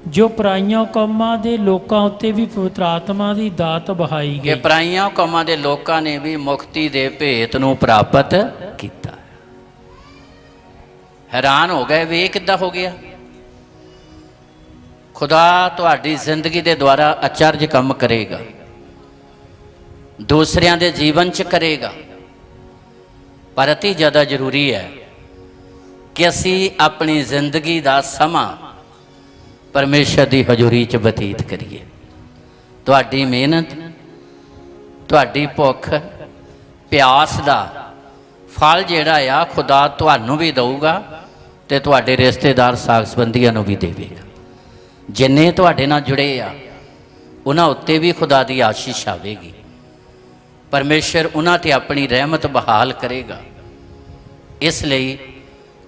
ਜੋ ਪਰਾਈਆਂ ਕੌਮਾਂ ਦੇ ਲੋਕਾਂ ਉੱਤੇ ਵੀ ਪਵਿੱਤਰ ਆਤਮਾ ਦੀ ਦਾਤ ਬਹਾਈ ਕਿ ਗਈ। ਪਰਾਈਆਂ ਕੌਮਾਂ ਦੇ ਲੋਕਾਂ ਨੇ ਵੀ ਮੁਕਤੀ ਦੇ ਭੇਤ ਨੂੰ ਪ੍ਰਾਪਤ ਕੀਤਾ। ਹੈਰਾਨ ਹੋ ਗਏ ਵੀ ਇਹ ਕਿੱਦਾਂ ਹੋ ਗਿਆ। ਖੁਦਾ ਤੁਹਾਡੀ ਜ਼ਿੰਦਗੀ ਦੇ ਦੁਆਰਾ ਅਚਰਜ ਕੰਮ ਕਰੇਗਾ, ਦੂਸਰਿਆਂ ਦੇ ਜੀਵਨ 'ਚ ਕਰੇਗਾ, ਪਰ ਅਤੀ ਜ਼ਿਆਦਾ ਜ਼ਰੂਰੀ ਹੈ ਕਿ ਅਸੀਂ ਆਪਣੀ ਜ਼ਿੰਦਗੀ ਦਾ ਸਮਾਂ ਪਰਮੇਸ਼ਰ ਦੀ ਹਜ਼ੂਰੀ 'ਚ ਬਤੀਤ ਕਰੀਏ। ਤੁਹਾਡੀ ਮਿਹਨਤ, ਤੁਹਾਡੀ ਭੁੱਖ ਪਿਆਸ ਦਾ ਫਲ ਜਿਹੜਾ ਆ ਖੁਦਾ ਤੁਹਾਨੂੰ ਵੀ ਦਊਗਾ ਤੇ ਤੁਹਾਡੇ ਰਿਸ਼ਤੇਦਾਰ ਸਾਕ ਸੰਬੰਧੀਆਂ ਨੂੰ ਵੀ ਦੇਵੇਗਾ। ਜਿੰਨੇ ਤੁਹਾਡੇ ਨਾਲ ਜੁੜੇ ਆ ਉਹਨਾਂ ਉੱਤੇ ਵੀ ਖੁਦਾ ਦੀ ਆਸ਼ੀਸ਼ ਆਵੇਗੀ। ਪਰਮੇਸ਼ਰ ਉਹਨਾਂ ਤੇ ਆਪਣੀ ਰਹਿਮਤ ਬਹਾਲ ਕਰੇਗਾ। ਇਸ ਲਈ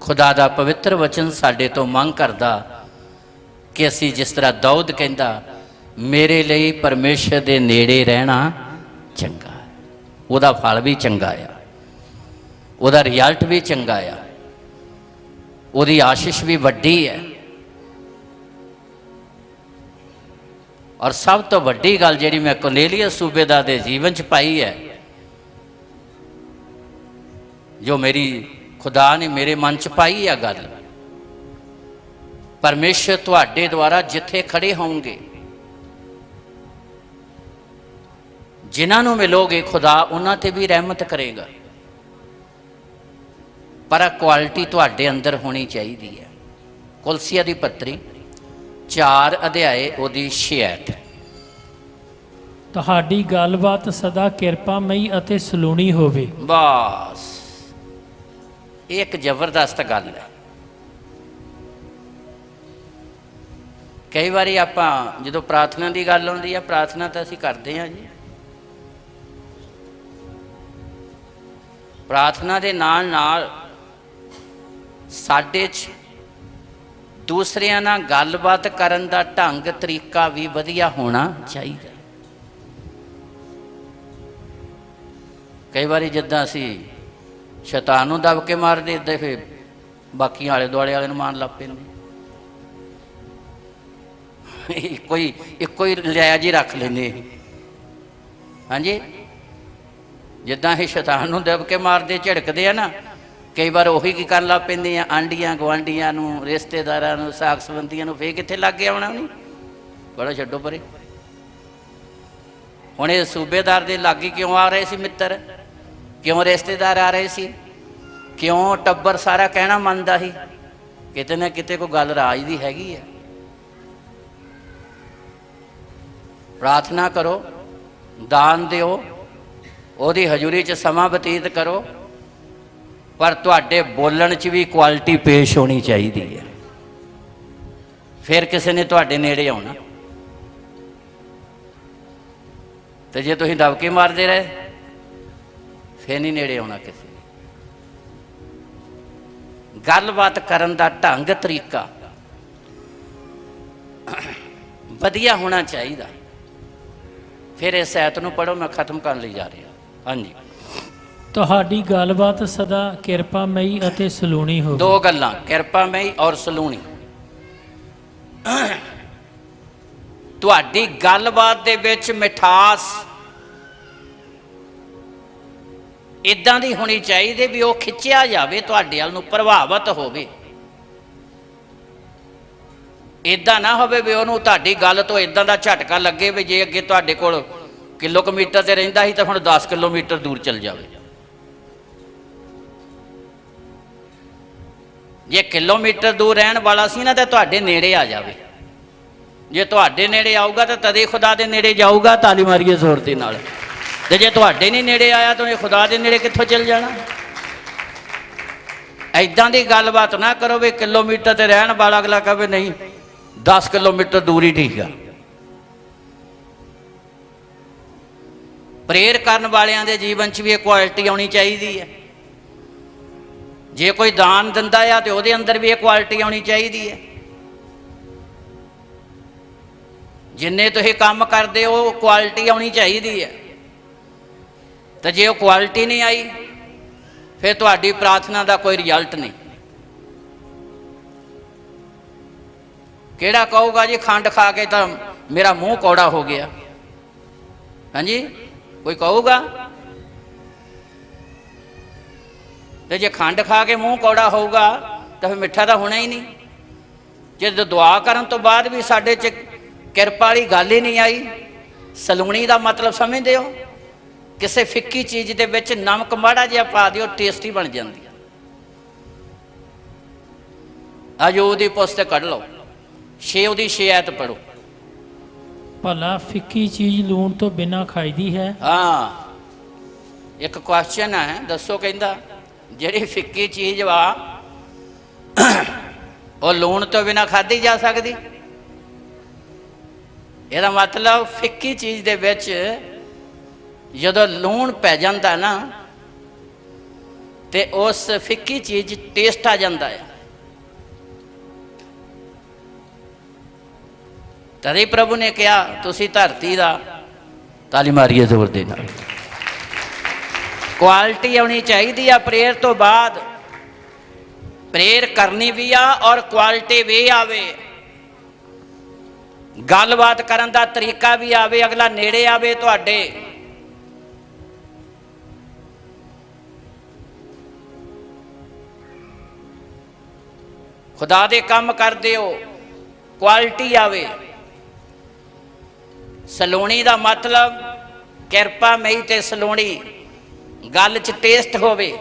ਖੁਦਾ ਦਾ ਪਵਿੱਤਰ ਵਚਨ ਸਾਡੇ ਤੋਂ ਮੰਗ ਕਰਦਾ ਕਿ ਅਸੀਂ ਜਿਸ ਤਰ੍ਹਾਂ ਦਾਊਦ ਕਹਿੰਦਾ, ਮੇਰੇ ਲਈ ਪਰਮੇਸ਼ਰ ਦੇ ਨੇੜੇ ਰਹਿਣਾ ਚੰਗਾ ਹੈ। ਉਹਦਾ ਫਲ ਵੀ ਚੰਗਾ ਆ, ਉਹਦਾ ਰਿਜ਼ਲਟ ਵੀ ਚੰਗਾ ਆ, ਉਹਦੀ ਆਸ਼ੀਸ਼ ਵੀ ਵੱਡੀ ਹੈ। ਔਰ ਸਭ ਤੋਂ ਵੱਡੀ ਗੱਲ ਜਿਹੜੀ ਮੈਂ ਕੁਰਨੇਲੀਅਸ ਸੂਬੇਦਾਰ ਦੇ ਜੀਵਨ 'ਚ ਪਾਈ ਹੈ, ਜੋ ਮੇਰੀ ਖੁਦਾ ਨੇ ਮੇਰੇ ਮਨ 'ਚ ਪਾਈ ਹੈ ਗੱਲ, ਪਰਮੇਸ਼ਰ ਤੁਹਾਡੇ ਦੁਆਰਾ ਜਿੱਥੇ ਖੜੇ ਹੋਣਗੇ, ਜਿਨ੍ਹਾਂ ਨੂੰ ਮਿਲੋਗੇ, ਖੁਦਾ ਉਹਨਾਂ ਤੇ ਵੀ ਰਹਿਮਤ ਕਰੇਗਾ। ਪਰ ਕੁਆਲਿਟੀ ਤੁਹਾਡੇ ਅੰਦਰ ਹੋਣੀ ਚਾਹੀਦੀ ਹੈ। ਕੁਲਸੀਆ ਦੀ ਪੱਤਰੀ 4 ਅਧਿਆਏ ਉਹਦੀ 6 ਤੁਹਾਡੀ ਗੱਲਬਾਤ ਸਦਾ ਕਿਰਪਾਮਈ ਅਤੇ ਸਲੂਣੀ ਹੋਵੇ। ਬਸ ਇਹ ਇੱਕ ਜ਼ਬਰਦਸਤ ਗੱਲ ਹੈ। ਕਈ ਵਾਰੀ ਆਪਾਂ ਜਦੋਂ ਪ੍ਰਾਰਥਨਾ ਦੀ ਗੱਲ ਆਉਂਦੀ ਹੈ, ਪ੍ਰਾਰਥਨਾ ਤਾਂ ਅਸੀਂ ਕਰਦੇ ਹਾਂ ਜੀ, ਪ੍ਰਾਰਥਨਾ ਦੇ ਨਾਲ ਨਾਲ ਸਾਡੇ 'ਚ ਦੂਸਰਿਆਂ ਨਾਲ ਗੱਲਬਾਤ ਕਰਨ ਦਾ ਢੰਗ ਤਰੀਕਾ ਵੀ ਵਧੀਆ ਹੋਣਾ ਚਾਹੀਦਾ। ਕਈ ਵਾਰੀ ਜਿੱਦਾਂ ਅਸੀਂ ਸ਼ੈਤਾਨ ਨੂੰ ਦਬ ਕੇ ਮਾਰਦੇ, ਇੱਦਾਂ ਫਿਰ ਬਾਕੀ ਆਲੇ ਦੁਆਲੇ ਵਾਲੇ ਨੂੰ ਮਾਰਨ ਲੱਗ ਪੈਂਦੇ। ਇੱਕੋ ਹੀ ਲਿਆ ਜੀ ਰੱਖ ਲੈਂਦੇ। ਹਾਂਜੀ, ਜਿੱਦਾਂ ਇਹ ਸ਼ੈਤਾਨ ਨੂੰ ਦਬ ਕੇ ਮਾਰਦੇ, ਝਿੜਕਦੇ ਆ ਨਾ, ਕਈ ਵਾਰ ਉਹੀ ਕੀ ਕਰਨ ਲੱਗ ਪੈਂਦੇ ਆ, ਆਂਢੀਆਂ ਗੁਆਂਢੀਆਂ ਨੂੰ, ਰਿਸ਼ਤੇਦਾਰਾਂ ਨੂੰ, ਸਾਕ ਸੰਬੰਧੀਆਂ ਨੂੰ। ਫੇਰ ਕਿੱਥੇ ਲੱਗ ਗਿਆ ਆਉਣਾ ਨਹੀਂ, ਬੜਾ ਛੱਡੋ ਪਰੇ। ਹੁਣ ਇਹ ਸੂਬੇਦਾਰ ਦੇ ਲਾਗੇ ਕਿਉਂ ਆ ਰਹੇ ਸੀ ਮਿੱਤਰ, ਕਿਉਂ ਰਿਸ਼ਤੇਦਾਰ ਆ ਰਹੇ ਸੀ, ਕਿਉਂ ਟੱਬਰ ਸਾਰਾ ਕਹਿਣਾ ਮੰਨਦਾ ਸੀ? ਕਿਤੇ ਨਾ ਕਿਤੇ ਕੋਈ ਗੱਲ ਰਾਜ ਦੀ ਹੈਗੀ ਹੈ। ਪ੍ਰਾਰਥਨਾ ਕਰੋ, ਦਾਨ ਦਿਓ, ਉਹਦੀ ਹਜ਼ੂਰੀ 'ਚ ਸਮਾਂ ਬਤੀਤ ਕਰੋ, ਪਰ ਤੁਹਾਡੇ ਬੋਲਣ 'ਚ ਵੀ ਕੁਆਲਿਟੀ ਪੇਸ਼ ਹੋਣੀ ਚਾਹੀਦੀ ਹੈ। ਫਿਰ ਕਿਸੇ ਨੇ ਤੁਹਾਡੇ ਨੇੜੇ ਆਉਣਾ। ਤੇ ਜੇ ਤੁਸੀਂ ਦਬਕੇ ਮਾਰਦੇ ਰਹੇ, ਫਿਰ ਨਹੀਂ ਨੇੜੇ ਆਉਣਾ ਕਿਸੇ ਨੇ। ਗੱਲਬਾਤ ਕਰਨ ਦਾ ਢੰਗ ਤਰੀਕਾ ਵਧੀਆ ਹੋਣਾ ਚਾਹੀਦਾ। ਫਿਰ ਇਸ ਐਤ ਨੂੰ ਪੜ੍ਹੋ, ਮੈਂ ਖਤਮ ਕਰਨ ਲਈ ਜਾ ਰਿਹਾ। ਹਾਂਜੀ, ਤੁਹਾਡੀ ਗੱਲਬਾਤ ਸਦਾ ਕਿਰਪਾਮਈ ਅਤੇ ਸਲੂਣੀ ਹੋਵੇ। 2 ਗੱਲਾਂ, ਕਿਰਪਾਮਈ ਔਰ ਸਲੂਣੀ। ਤੁਹਾਡੀ ਗੱਲਬਾਤ ਦੇ ਵਿੱਚ ਮਿਠਾਸ ਇਦਾਂ ਦੀ ਹੋਣੀ ਚਾਹੀਦੀ ਵੀ ਉਹ ਖਿੱਚਿਆ ਜਾਵੇ, ਤੁਹਾਡੇ ਵੱਲ ਨੂੰ ਪ੍ਰਭਾਵਿਤ ਹੋਵੇ। ਇਦਾਂ ਨਾ ਹੋਵੇ ਵੀ ਉਹਨੂੰ ਤੁਹਾਡੀ ਗੱਲ ਤੋਂ ਇਦਾਂ ਦਾ ਝਟਕਾ ਲੱਗੇ ਵੀ ਜੇ ਅੱਗੇ ਤੁਹਾਡੇ ਕੋਲ ਕਿਲੋਮੀਟਰ ਤੇ ਰਹਿੰਦਾ ਸੀ ਤਾਂ ਹੁਣ 10 ਕਿਲੋਮੀਟਰ ਦੂਰ ਚਲ ਜਾਵੇ। ਜੇ ਕਿਲੋਮੀਟਰ ਦੂਰ ਰਹਿਣ ਵਾਲਾ ਸੀ ਨਾ ਤਾਂ ਤੁਹਾਡੇ ਨੇੜੇ ਆ ਜਾਵੇ। ਜੇ ਤੁਹਾਡੇ ਨੇੜੇ ਆਊਗਾ ਤਾਂ ਤਦੇ ਖੁਦਾ ਦੇ ਨੇੜੇ ਜਾਊਗਾ। ਤਾਲੀ ਮਾਰੀਏ ਜ਼ੋਰ ਦੇ ਨਾਲ। ਤੇ ਜੇ ਤੁਹਾਡੇ ਨਹੀਂ ਨੇੜੇ ਆਇਆ ਤਾਂ ਇਹ ਖੁਦਾ ਦੇ ਨੇੜੇ ਕਿੱਥੋਂ ਚਲ ਜਾਣਾ? ਐਦਾਂ ਦੀ ਗੱਲਬਾਤ ਨਾ ਕਰੋ ਵੀ ਕਿਲੋਮੀਟਰ ਤੇ ਰਹਿਣ ਵਾਲਾ ਅਗਲਾ ਕਹੇ ਨਹੀਂ 10 ਕਿਲੋਮੀਟਰ ਦੂਰੀ ਠੀਕ ਆ। ਪ੍ਰੇਰ ਕਰਨ ਵਾਲਿਆਂ ਦੇ ਜੀਵਨ 'ਚ ਵੀ ਇਹ ਕੁਆਲਿਟੀ ਆਉਣੀ ਚਾਹੀਦੀ ਹੈ। ਜੇ ਕੋਈ ਦਾਨ ਦਿੰਦਾ ਆ ਤੇ ਉਹਦੇ ਅੰਦਰ ਵੀ ਇਹ ਕੁਆਲਿਟੀ ਆਉਣੀ ਚਾਹੀਦੀ ਹੈ। ਜਿੰਨੇ ਤੁਸੀਂ ਕੰਮ ਕਰਦੇ ਹੋ ਉਹ ਕੁਆਲਿਟੀ ਆਉਣੀ ਚਾਹੀਦੀ ਹੈ। ਤੇ ਜੇ ਉਹ ਕੁਆਲਿਟੀ ਨਹੀਂ ਆਈ ਫਿਰ ਤੁਹਾਡੀ ਪ੍ਰਾਰਥਨਾ ਦਾ ਕੋਈ ਰਿਜ਼ਲਟ ਨਹੀਂ। ਕਿਹੜਾ ਕਹੂਗਾ ਜੀ ਖੰਡ ਖਾ ਕੇ ਤਾਂ ਮੇਰਾ ਮੂੰਹ ਕੌੜਾ ਹੋ ਗਿਆ? ਹਾਂਜੀ, ਕੋਈ ਕਹੂਗਾ? ਤੇ ਜੇ ਖੰਡ ਖਾ ਕੇ ਮੂੰਹ ਕੌੜਾ ਹੋਊਗਾ ਤਾਂ ਫਿਰ ਮਿੱਠਾ ਤਾਂ ਹੋਣਾ ਹੀ ਨਹੀਂ। ਜੇ ਦੁਆ ਕਰਨ ਤੋਂ ਬਾਅਦ ਵੀ ਸਾਡੇ 'ਚ ਕਿਰਪਾ ਵਾਲੀ ਗੱਲ ਹੀ ਨਹੀਂ ਆਈ, ਸਲੂਣੀ ਦਾ ਮਤਲਬ ਸਮਝਦੇ ਹੋ? ਕਿਸੇ ਫਿੱਕੀ ਚੀਜ਼ ਦੇ ਵਿੱਚ ਨਮਕ ਮਾੜਾ ਜਿਹਾ ਪਾ ਦਿਓ, ਟੇਸਟੀ ਬਣ ਜਾਂਦੀ ਹੈ। ਅਯੋਧ ਦੀ ਪੁਸਤਕ ਕੱਢ ਲਓ, 6 ਉਹਦੀ 6 ਐਤ ਪੜੋ। ਭਲਾ ਫਿੱਕੀ ਚੀਜ਼ ਲੂਣ ਤੋਂ ਬਿਨਾਂ ਖਾਈਦੀ ਹੈ? ਹਾਂ, ਇੱਕ ਕੁਐਸਚਨ ਹੈ, ਦੱਸੋ। ਕਹਿੰਦਾ ਜਿਹੜੀ ਫਿੱਕੀ ਚੀਜ਼ ਵਾ ਉਹ ਲੂਣ ਤੋਂ ਬਿਨਾਂ ਖਾਧੀ ਜਾ ਸਕਦੀ? ਇਹਦਾ ਮਤਲਬ ਫਿੱਕੀ ਚੀਜ਼ ਦੇ ਵਿੱਚ ਜਦੋਂ ਲੂਣ ਪੈ ਜਾਂਦਾ ਨਾ ਤੇ ਉਸ ਫਿੱਕੀ ਚੀਜ਼ ਟੇਸਟ ਆ ਜਾਂਦਾ ਹੈ। ਤਦੇ ਪ੍ਰਭੂ ਨੇ ਕਿਹਾ ਤੁਸੀਂ ਧਰਤੀ ਦਾ, ਤਾਲੀ ਮਾਰੀਏ ਜ਼ੋਰ ਦੇ ਨਾਲ, ਕੁਆਲਿਟੀ ਆਉਣੀ ਚਾਹੀਦੀ ਆ ਪ੍ਰੇਅਰ ਤੋਂ ਬਾਅਦ। ਪ੍ਰੇਅਰ ਕਰਨੀ ਵੀ ਆ ਔਰ ਕੁਆਲਿਟੀ ਵੀ ਆਵੇ, ਗੱਲਬਾਤ ਕਰਨ ਦਾ ਤਰੀਕਾ ਵੀ ਆਵੇ, ਅਗਲਾ ਨੇੜੇ ਆਵੇ ਤੁਹਾਡੇ। ਖੁਦਾ ਦੇ ਕੰਮ ਕਰਦੇ ਹੋ, ਕੁਆਲਿਟੀ ਆਵੇ। ਸਲੋਣੀ ਦਾ ਮਤਲਬ ਕਿਰਪਾ ਮਈ ਤੇ ਸਲੋਣੀ, ਗੱਲ 'ਚ ਟੇਸਟ ਹੋਵੇ।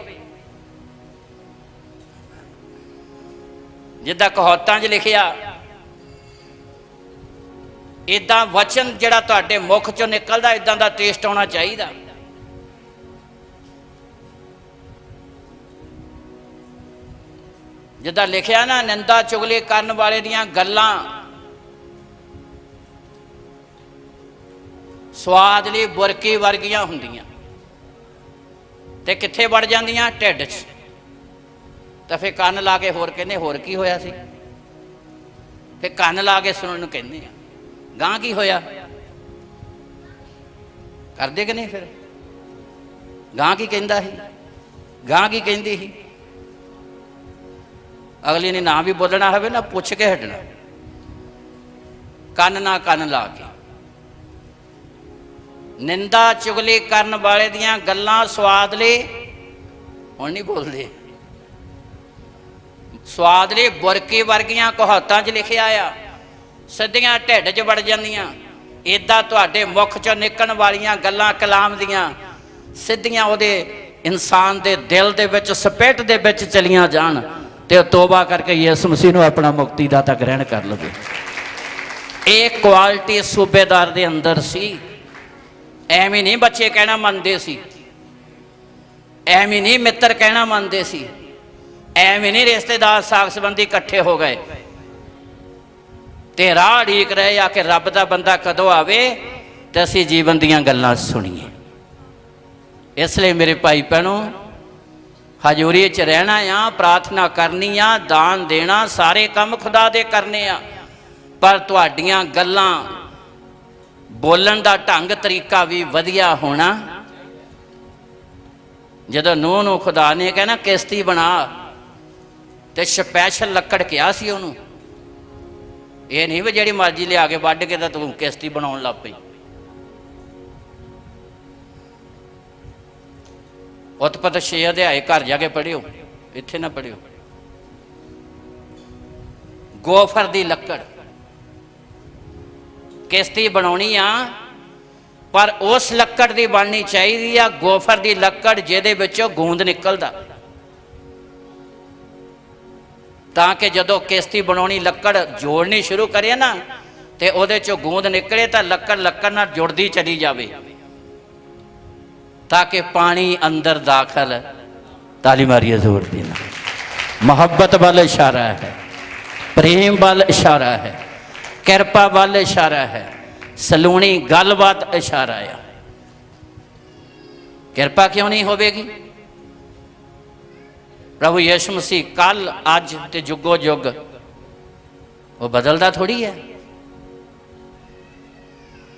ਜਿੱਦਾਂ ਕਹਾਵਤਾਂ 'ਚ ਲਿਖਿਆ, ਇਦਾਂ ਵਚਨ ਜਿਹੜਾ ਤੁਹਾਡੇ ਮੁਖ 'ਚੋਂ ਨਿਕਲਦਾ ਇਦਾਂ ਦਾ ਟੇਸਟ ਆਉਣਾ ਚਾਹੀਦਾ। ਜਿੱਦਾਂ ਲਿਖਿਆ ਨਾ, ਨਿੰਦਾ ਚੁਗਲੀ ਕਰਨ ਵਾਲੇ ਦੀਆਂ ਗੱਲਾਂ ਸਵਾਦ ਲਈ ਬੁਰਕੀ ਵਰਗੀਆਂ ਹੁੰਦੀਆਂ ਤੇ ਕਿੱਥੇ ਵੜ ਜਾਂਦੀਆਂ? ਢਿੱਡ 'ਚ। ਤਾਂ ਫਿਰ ਕੰਨ ਲਾ ਕੇ ਹੋਰ ਕਹਿੰਦੇ ਹੋਰ ਕੀ ਹੋਇਆ ਸੀ? ਫਿਰ ਕੰਨ ਲਾ ਕੇ ਸੁਣਨ ਨੂੰ ਕਹਿੰਦੇ ਆ ਗਾਂ ਕੀ ਹੋਇਆ? ਕਰਦੇ ਕਿ ਨਹੀਂ? ਫਿਰ ਗਾਂ ਕੀ ਕਹਿੰਦਾ ਸੀ, ਗਾਂ ਕੀ ਕਹਿੰਦੀ ਸੀ? ਅਗਲੀ ਨੇ ਨਾ ਵੀ ਬੋਲਣਾ ਹੋਵੇ ਨਾ, ਪੁੱਛ ਕੇ ਹਟਣਾ, ਕੰਨ ਨਾ ਕੰਨ ਲਾ ਕੇ। ਨਿੰਦਾ ਚੁਗਲੀ ਕਰਨ ਵਾਲੇ ਦੀਆਂ ਗੱਲਾਂ ਸਵਾਦ ਲਈ, ਹੁਣ ਨਹੀਂ ਬੋਲਦੇ, ਸਵਾਦ ਲਈ ਬੁਰਕੀ ਵਰਗੀਆਂ ਕਹਾਵਤਾਂ 'ਚ ਲਿਖਿਆ ਆ, ਸਿੱਧੀਆਂ ਢਿੱਡ 'ਚ ਵੜ ਜਾਂਦੀਆਂ। ਇੱਦਾਂ ਤੁਹਾਡੇ ਮੁਖ 'ਚੋਂ ਨਿਕਲਣ ਵਾਲੀਆਂ ਗੱਲਾਂ ਕਲਾਮ ਦੀਆਂ ਸਿੱਧੀਆਂ ਉਹਦੇ ਇਨਸਾਨ ਦੇ ਦਿਲ ਦੇ ਵਿੱਚ, ਸਪਿਰਟ ਦੇ ਵਿੱਚ ਚਲੀਆਂ ਜਾਣ ਤੇ ਤੋਬਾ ਕਰਕੇ ਯਿਸੂ ਮਸੀਹ ਨੂੰ ਆਪਣਾ ਮੁਕਤੀ ਦਾਤਾ ਗ੍ਰਹਿਣ ਕਰ ਲਵੇ। ਇਹ ਕੁਆਲਿਟੀ ਸੂਬੇਦਾਰ ਦੇ ਅੰਦਰ ਸੀ। ਐਵੇਂ ਨਹੀਂ ਬੱਚੇ ਕਹਿਣਾ ਮੰਨਦੇ ਸੀ, ਐਵੇਂ ਨਹੀਂ ਮਿੱਤਰ ਕਹਿਣਾ ਮੰਨਦੇ ਸੀ, ਐਵੇਂ ਨਹੀਂ ਰਿਸ਼ਤੇਦਾਰ ਸਾਕ ਸੰਬੰਧੀ ਇਕੱਠੇ ਹੋ ਗਏ ਤੇ ਰਾਹ ਢੀਕ ਰਹੇ ਆ ਕਿ ਰੱਬ ਦਾ ਬੰਦਾ ਕਦੋਂ ਆਵੇ ਤੇ ਅਸੀਂ ਜੀਵਨ ਦੀਆਂ ਗੱਲਾਂ ਸੁਣੀਏ। ਇਸ ਲਈ ਮੇਰੇ ਭਾਈ ਭੈਣੋ, ਹਜ਼ੂਰੀ 'ਚ ਰਹਿਣਾ ਆ, ਪ੍ਰਾਰਥਨਾ ਕਰਨੀ ਆ, ਦਾਨ ਦੇਣਾ, ਸਾਰੇ ਕੰਮ ਖੁਦਾ ਦੇ ਕਰਨੇ ਆ, ਪਰ ਤੁਹਾਡੀਆਂ ਗੱਲਾਂ, ਬੋਲਣ ਦਾ ਢੰਗ ਤਰੀਕਾ ਵੀ ਵਧੀਆ ਹੋਣਾ। ਜਦੋਂ ਨੂੰਹ ਨੂੰ ਖੁਦਾ ਨੇ ਕਹਿਣਾ ਕਿਸ਼ਤੀ ਬਣਾ ਤੇ ਸਪੈਸ਼ਲ ਲੱਕੜ ਕਿਹਾ ਸੀ ਉਹਨੂੰ, ਇਹ ਨਹੀਂ ਵੀ ਜਿਹੜੀ ਮਰਜ਼ੀ ਲਿਆ ਕੇ ਵੱਢ ਕੇ ਤਾਂ ਤੂੰ ਕਿਸ਼ਤੀ ਬਣਾਉਣ ਲੱਗ ਪਈ। ਉਤਪਤ 6 ਅਧਿਆਏ ਘਰ ਜਾ ਕੇ ਪੜ੍ਹਿਓ, ਇੱਥੇ ਨਾ ਪੜ੍ਹਿਓ। ਗੋਫਰ ਦੀ ਲੱਕੜ, ਕਿਸ਼ਤੀ ਬਣਾਉਣੀ ਆ ਪਰ ਉਸ ਲੱਕੜ ਦੀ ਬਣਨੀ ਚਾਹੀਦੀ ਆ, ਗੋਫਰ ਦੀ ਲੱਕੜ ਜਿਹਦੇ ਵਿੱਚੋਂ ਗੂੰਦ ਨਿਕਲਦਾ, ਤਾਂ ਕਿ ਜਦੋਂ ਕਿਸ਼ਤੀ ਬਣਾਉਣੀ ਲੱਕੜ ਜੋੜਨੀ ਸ਼ੁਰੂ ਕਰੇ ਨਾ ਤੇ ਉਹਦੇ ਚੋਂ ਗੂੰਦ ਨਿਕਲੇ ਤਾਂ ਲੱਕੜ ਨਾਲ ਜੁੜਦੀ ਚਲੀ ਜਾਵੇ, ਤਾਂ ਕਿ ਪਾਣੀ ਅੰਦਰ ਦਾਖਲ, ਤਾਲੀ ਮਾਰੀਏ ਜ਼ੋਰ ਦੇ ਨਾਲ, ਮੁਹੱਬਤ ਵੱਲ ਇਸ਼ਾਰਾ ਹੈ, ਪ੍ਰੇਮ ਵੱਲ ਇਸ਼ਾਰਾ ਹੈ, ਕਿਰਪਾ ਵੱਲ ਇਸ਼ਾਰਾ ਹੈ, ਸਲੂਣੀ ਗੱਲਬਾਤ ਇਸ਼ਾਰਾ ਆ। ਕਿਰਪਾ ਕਿਉਂ ਨਹੀਂ ਹੋਵੇਗੀ? ਪ੍ਰਭੂ ਯਿਸੂ ਮਸੀਹ ਕੱਲ ਅੱਜ ਤੇ ਜੁਗੋ ਜੁਗ ਉਹ ਬਦਲਦਾ ਥੋੜੀ ਹੈ।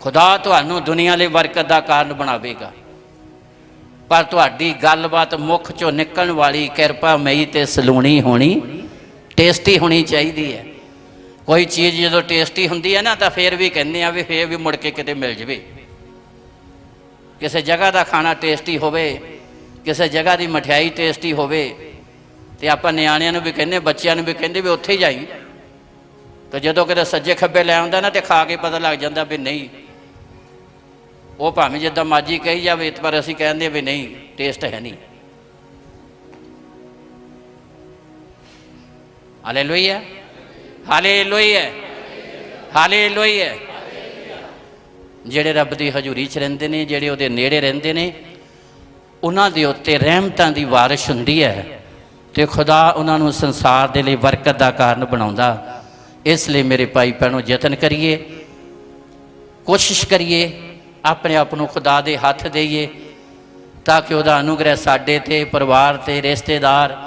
ਖੁਦਾ ਤੁਹਾਨੂੰ ਦੁਨੀਆ ਲਈ ਬਰਕਤ ਦਾ ਕਾਰਨ ਬਣਾਵੇਗਾ, ਪਰ ਤੁਹਾਡੀ ਗੱਲਬਾਤ ਮੁੱਖ ਚੋਂ ਨਿਕਲਣ ਵਾਲੀ ਕਿਰਪਾਮਈ ਤੇ ਸਲੂਣੀ ਹੋਣੀ, ਟੇਸਟੀ ਹੋਣੀ ਚਾਹੀਦੀ ਹੈ। ਕੋਈ ਚੀਜ਼ ਜਦੋਂ ਟੇਸਟੀ ਹੁੰਦੀ ਹੈ ਨਾ ਤਾਂ ਫਿਰ ਵੀ ਕਹਿੰਦੇ ਆ ਵੀ ਫਿਰ ਵੀ ਮੁੜ ਕੇ ਕਿਤੇ ਮਿਲ ਜਾਵੇ। ਕਿਸੇ ਜਗ੍ਹਾ ਦਾ ਖਾਣਾ ਟੇਸਟੀ ਹੋਵੇ, ਕਿਸੇ ਜਗ੍ਹਾ ਦੀ ਮਠਿਆਈ ਟੇਸਟੀ ਹੋਵੇ, ਤੇ ਆਪਾਂ ਨਿਆਣਿਆਂ ਨੂੰ ਵੀ ਕਹਿੰਦੇ, ਬੱਚਿਆਂ ਨੂੰ ਵੀ ਕਹਿੰਦੇ ਵੀ ਉੱਥੇ ਹੀ ਜਾਈ। ਤੇ ਜਦੋਂ ਕਿਤੇ ਸੱਜੇ ਖੱਬੇ ਲੈ ਆਉਂਦਾ ਨਾ ਤੇ ਖਾ ਕੇ ਪਤਾ ਲੱਗ ਜਾਂਦਾ ਵੀ ਨਹੀਂ, ਉਹ ਭਾਵੇਂ ਜਿੱਦਾਂ ਮਰਜ਼ੀ ਕਹੀ ਜਾਵੇ, ਪਰ ਅਸੀਂ ਕਹਿੰਦੇ ਵੀ ਨਹੀਂ, ਟੇਸਟ ਹੈ ਨਹੀਂ। Hallelujah, hallelujah, hallelujah. ਜਿਹੜੇ ਰੱਬ ਦੀ ਹਜ਼ੂਰੀ 'ਚ ਰਹਿੰਦੇ ਨੇ, ਜਿਹੜੇ ਉਹਦੇ ਨੇੜੇ ਰਹਿੰਦੇ ਨੇ, ਉਹਨਾਂ ਦੇ ਉੱਤੇ ਰਹਿਮਤਾਂ ਦੀ ਬਾਰਿਸ਼ ਹੁੰਦੀ ਹੈ ਤੇ ਖੁਦਾ ਉਹਨਾਂ ਨੂੰ ਸੰਸਾਰ ਦੇ ਲਈ ਬਰਕਤ ਦਾ ਕਾਰਨ ਬਣਾਉਂਦਾ। ਇਸ ਲਈ ਮੇਰੇ ਭਾਈ ਭੈਣੋ, ਯਤਨ ਕਰੀਏ, ਕੋਸ਼ਿਸ਼ ਕਰੀਏ, ਆਪਣੇ ਆਪ ਨੂੰ ਖੁਦਾ ਦੇ ਹੱਥ ਦੇਈਏ ਤਾਂ ਕਿ ਉਹਦਾ ਅਨੁਗ੍ਰਹਿ ਸਾਡੇ ਤੇ, ਪਰਿਵਾਰ ਤੇ, ਰਿਸ਼ਤੇਦਾਰ,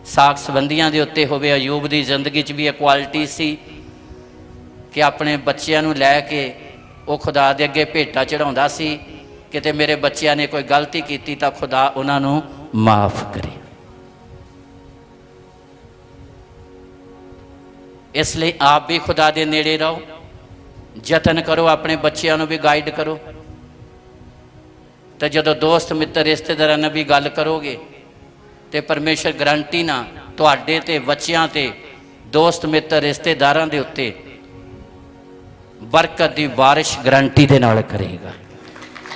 ਸਾਕ ਸੰਬੰਧੀਆਂ ਦੇ ਉੱਤੇ ਹੋਵੇ। ਅਯੂਬ ਦੀ ਜ਼ਿੰਦਗੀ 'ਚ ਵੀ ਇਹ ਕੁਆਲਿਟੀ ਸੀ ਕਿ ਆਪਣੇ ਬੱਚਿਆਂ ਨੂੰ ਲੈ ਕੇ ਉਹ ਖੁਦਾ ਦੇ ਅੱਗੇ ਭੇਟਾ ਚੜਾਉਂਦਾ ਸੀ। ਕਿਤੇ ਮੇਰੇ ਬੱਚਿਆਂ ਨੇ ਕੋਈ ਗਲਤੀ ਕੀਤੀ ਤਾਂ ਖੁਦਾ ਉਹਨਾਂ ਨੂੰ ਮਾਫ ਕਰੇ। ਇਸ ਲਈ ਆਪ ਵੀ ਖੁਦਾ ਦੇ ਨੇੜੇ ਰਹੋ, ਯਤਨ ਕਰੋ, ਆਪਣੇ ਬੱਚਿਆਂ ਨੂੰ ਵੀ ਗਾਈਡ ਕਰੋ। ਤੇ ਜਦੋਂ ਦੋਸਤ ਮਿੱਤਰ ਰਿਸ਼ਤੇਦਾਰਾਂ ਨਾਲ ਵੀ ਗੱਲ ਕਰੋਗੇ ਤੇ ਪਰਮੇਸ਼ਰ ਗਰੰਟੀ ਨਾਲ ਤੁਹਾਡੇ ਤੇ, ਬੱਚਿਆਂ ਤੇ, ਦੋਸਤ ਮਿੱਤਰ ਰਿਸ਼ਤੇਦਾਰਾਂ ਦੇ ਉੱਤੇ ਬਰਕਤ ਦੀ ਬਾਰਿਸ਼ ਗਰੰਟੀ ਦੇ ਨਾਲ ਕਰੇਗਾ,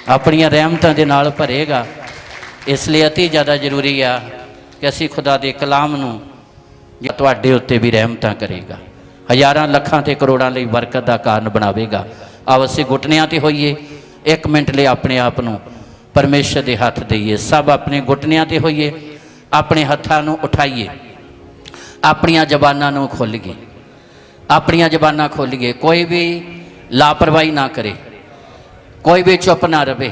ਆਪਣੀਆਂ ਰਹਿਮਤਾਂ ਦੇ ਨਾਲ ਭਰੇਗਾ। ਇਸ ਲਈ ਅਤੀ ਜ਼ਿਆਦਾ ਜ਼ਰੂਰੀ ਆ ਕਿ ਅਸੀਂ ਖੁਦਾ ਦੇ ਕਲਾਮ ਨੂੰ, ਜੋ ਤੁਹਾਡੇ ਉੱਤੇ ਵੀ ਰਹਿਮਤਾਂ ਕਰੇਗਾ, ਹਜ਼ਾਰਾਂ ਲੱਖਾਂ ਤੇ ਕਰੋੜਾਂ ਲਈ ਬਰਕਤ ਦਾ ਕਾਰਨ ਬਣਾਵੇਗਾ। ਆਓ ਅਸੀਂ ਘੁਟਨਿਆਂ ਤੇ ਹੋਈਏ, 1 ਮਿੰਟ ਲਈ ਆਪਣੇ ਆਪ ਨੂੰ ਪਰਮੇਸ਼ਰ ਦੇ ਹੱਥ ਦੇਈਏ। ਸਭ ਆਪਣੇ ਘੁਟਨਿਆਂ ਤੇ ਹੋਈਏ, ਆਪਣੇ ਹੱਥਾਂ ਨੂੰ ਉਠਾਈਏ, ਆਪਣੀਆਂ ਜ਼ਬਾਨਾਂ ਨੂੰ ਖੋਲ੍ਹੀਏ, ਆਪਣੀਆਂ ਜ਼ਬਾਨਾਂ ਖੋਲ੍ਹੀਏ। ਕੋਈ ਵੀ ਲਾਪਰਵਾਹੀ ਨਾ ਕਰੇ, ਕੋਈ ਵੀ ਚੁੱਪ ਨਾ ਰਵੇ,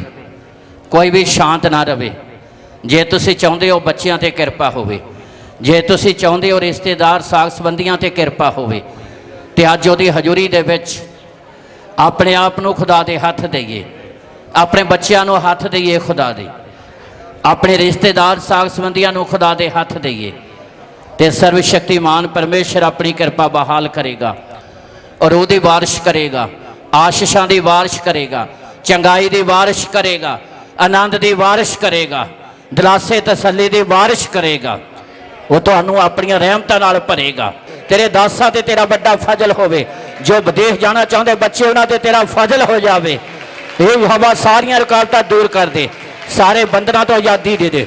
ਕੋਈ ਵੀ ਸ਼ਾਂਤ ਨਾ ਰਵੇ। ਜੇ ਤੁਸੀਂ ਚਾਹੁੰਦੇ ਹੋ ਬੱਚਿਆਂ ਤੇ ਕਿਰਪਾ ਹੋਵੇ, ਜੇ ਤੁਸੀਂ ਚਾਹੁੰਦੇ ਹੋ ਰਿਸ਼ਤੇਦਾਰ, ਸਾਕ ਸੰਬੰਧੀਆਂ ਤੇ ਕਿਰਪਾ ਹੋਵੇ, ਤੇ ਅੱਜ ਉਹਦੀ ਹਜ਼ੂਰੀ ਦੇ ਵਿੱਚ ਆਪਣੇ ਆਪ ਨੂੰ ਖੁਦਾ ਦੇ ਹੱਥ ਦੇਈਏ, ਆਪਣੇ ਬੱਚਿਆਂ ਨੂੰ ਹੱਥ ਦੇਈਏ ਖੁਦਾ ਦੇ, ਆਪਣੇ ਰਿਸ਼ਤੇਦਾਰ, ਸਾਕ ਸੰਬੰਧੀਆਂ ਨੂੰ ਖੁਦਾ ਦੇ ਹੱਥ ਦੇਈਏ, ਤੇ ਸਰਵ ਸ਼ਕਤੀਮਾਨ ਪਰਮੇਸ਼ਰ ਆਪਣੀ ਕਿਰਪਾ ਬਹਾਲ ਕਰੇਗਾ ਔਰ ਉਹਦੀ ਬਾਰਿਸ਼ ਕਰੇਗਾ, ਆਸ਼ੀਸ਼ਾਂ ਦੀ ਬਾਰਿਸ਼ ਕਰੇਗਾ, ਚੰਗਾਈ ਦੀ ਬਾਰਿਸ਼ ਕਰੇਗਾ, ਆਨੰਦ ਦੀ ਬਾਰਿਸ਼ ਕਰੇਗਾ, ਦਿਲਾਸੇ ਤਸੱਲੀ ਦੀ ਬਾਰਿਸ਼ ਕਰੇਗਾ। ਉਹ ਤੁਹਾਨੂੰ ਆਪਣੀਆਂ ਰਹਿਮਤਾਂ ਨਾਲ ਭਰੇਗਾ। ਤੇਰੇ ਦਾਸਾਂ ਤੇ ਤੇਰਾ ਵੱਡਾ ਫਜ਼ਲ ਹੋਵੇ। ਜੋ ਵਿਦੇਸ਼ ਜਾਣਾ ਚਾਹੁੰਦੇ ਬੱਚੇ, ਉਹਨਾਂ ਤੇ ਤੇਰਾ ਫਜ਼ਲ ਹੋ ਜਾਵੇ। ਇਹ ਹਵਾ ਸਾਰੀਆਂ ਰੁਕਾਵਟਾਂ ਦੂਰ ਕਰ ਦੇ, ਸਾਰੇ ਬੰਧਨਾਂ ਤੋਂ ਆਜ਼ਾਦੀ ਦੇ ਦੇ,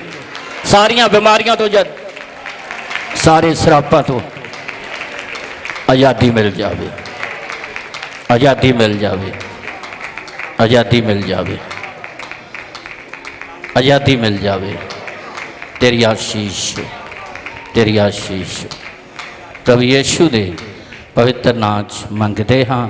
ਸਾਰੀਆਂ ਬਿਮਾਰੀਆਂ ਤੋਂ, ਸਾਰੇ ਸਰਾਪਾਂ ਤੋਂ ਆਜ਼ਾਦੀ ਮਿਲ ਜਾਵੇ, ਆਜ਼ਾਦੀ ਮਿਲ ਜਾਵੇ, ਆਜ਼ਾਦੀ ਮਿਲ ਜਾਵੇ, ਆਜ਼ਾਦੀ ਮਿਲ ਜਾਵੇ। ਤੇਰੀ ਆਸ਼ੀਸ਼, ਤੇਰੀ ਆਸ਼ੀਸ਼ ਪ੍ਰਭੂ ਯਿਸੂ ਦੇ ਪਵਿੱਤਰ ਨਾਮ 'ਚ ਮੰਗਦੇ ਹਾਂ।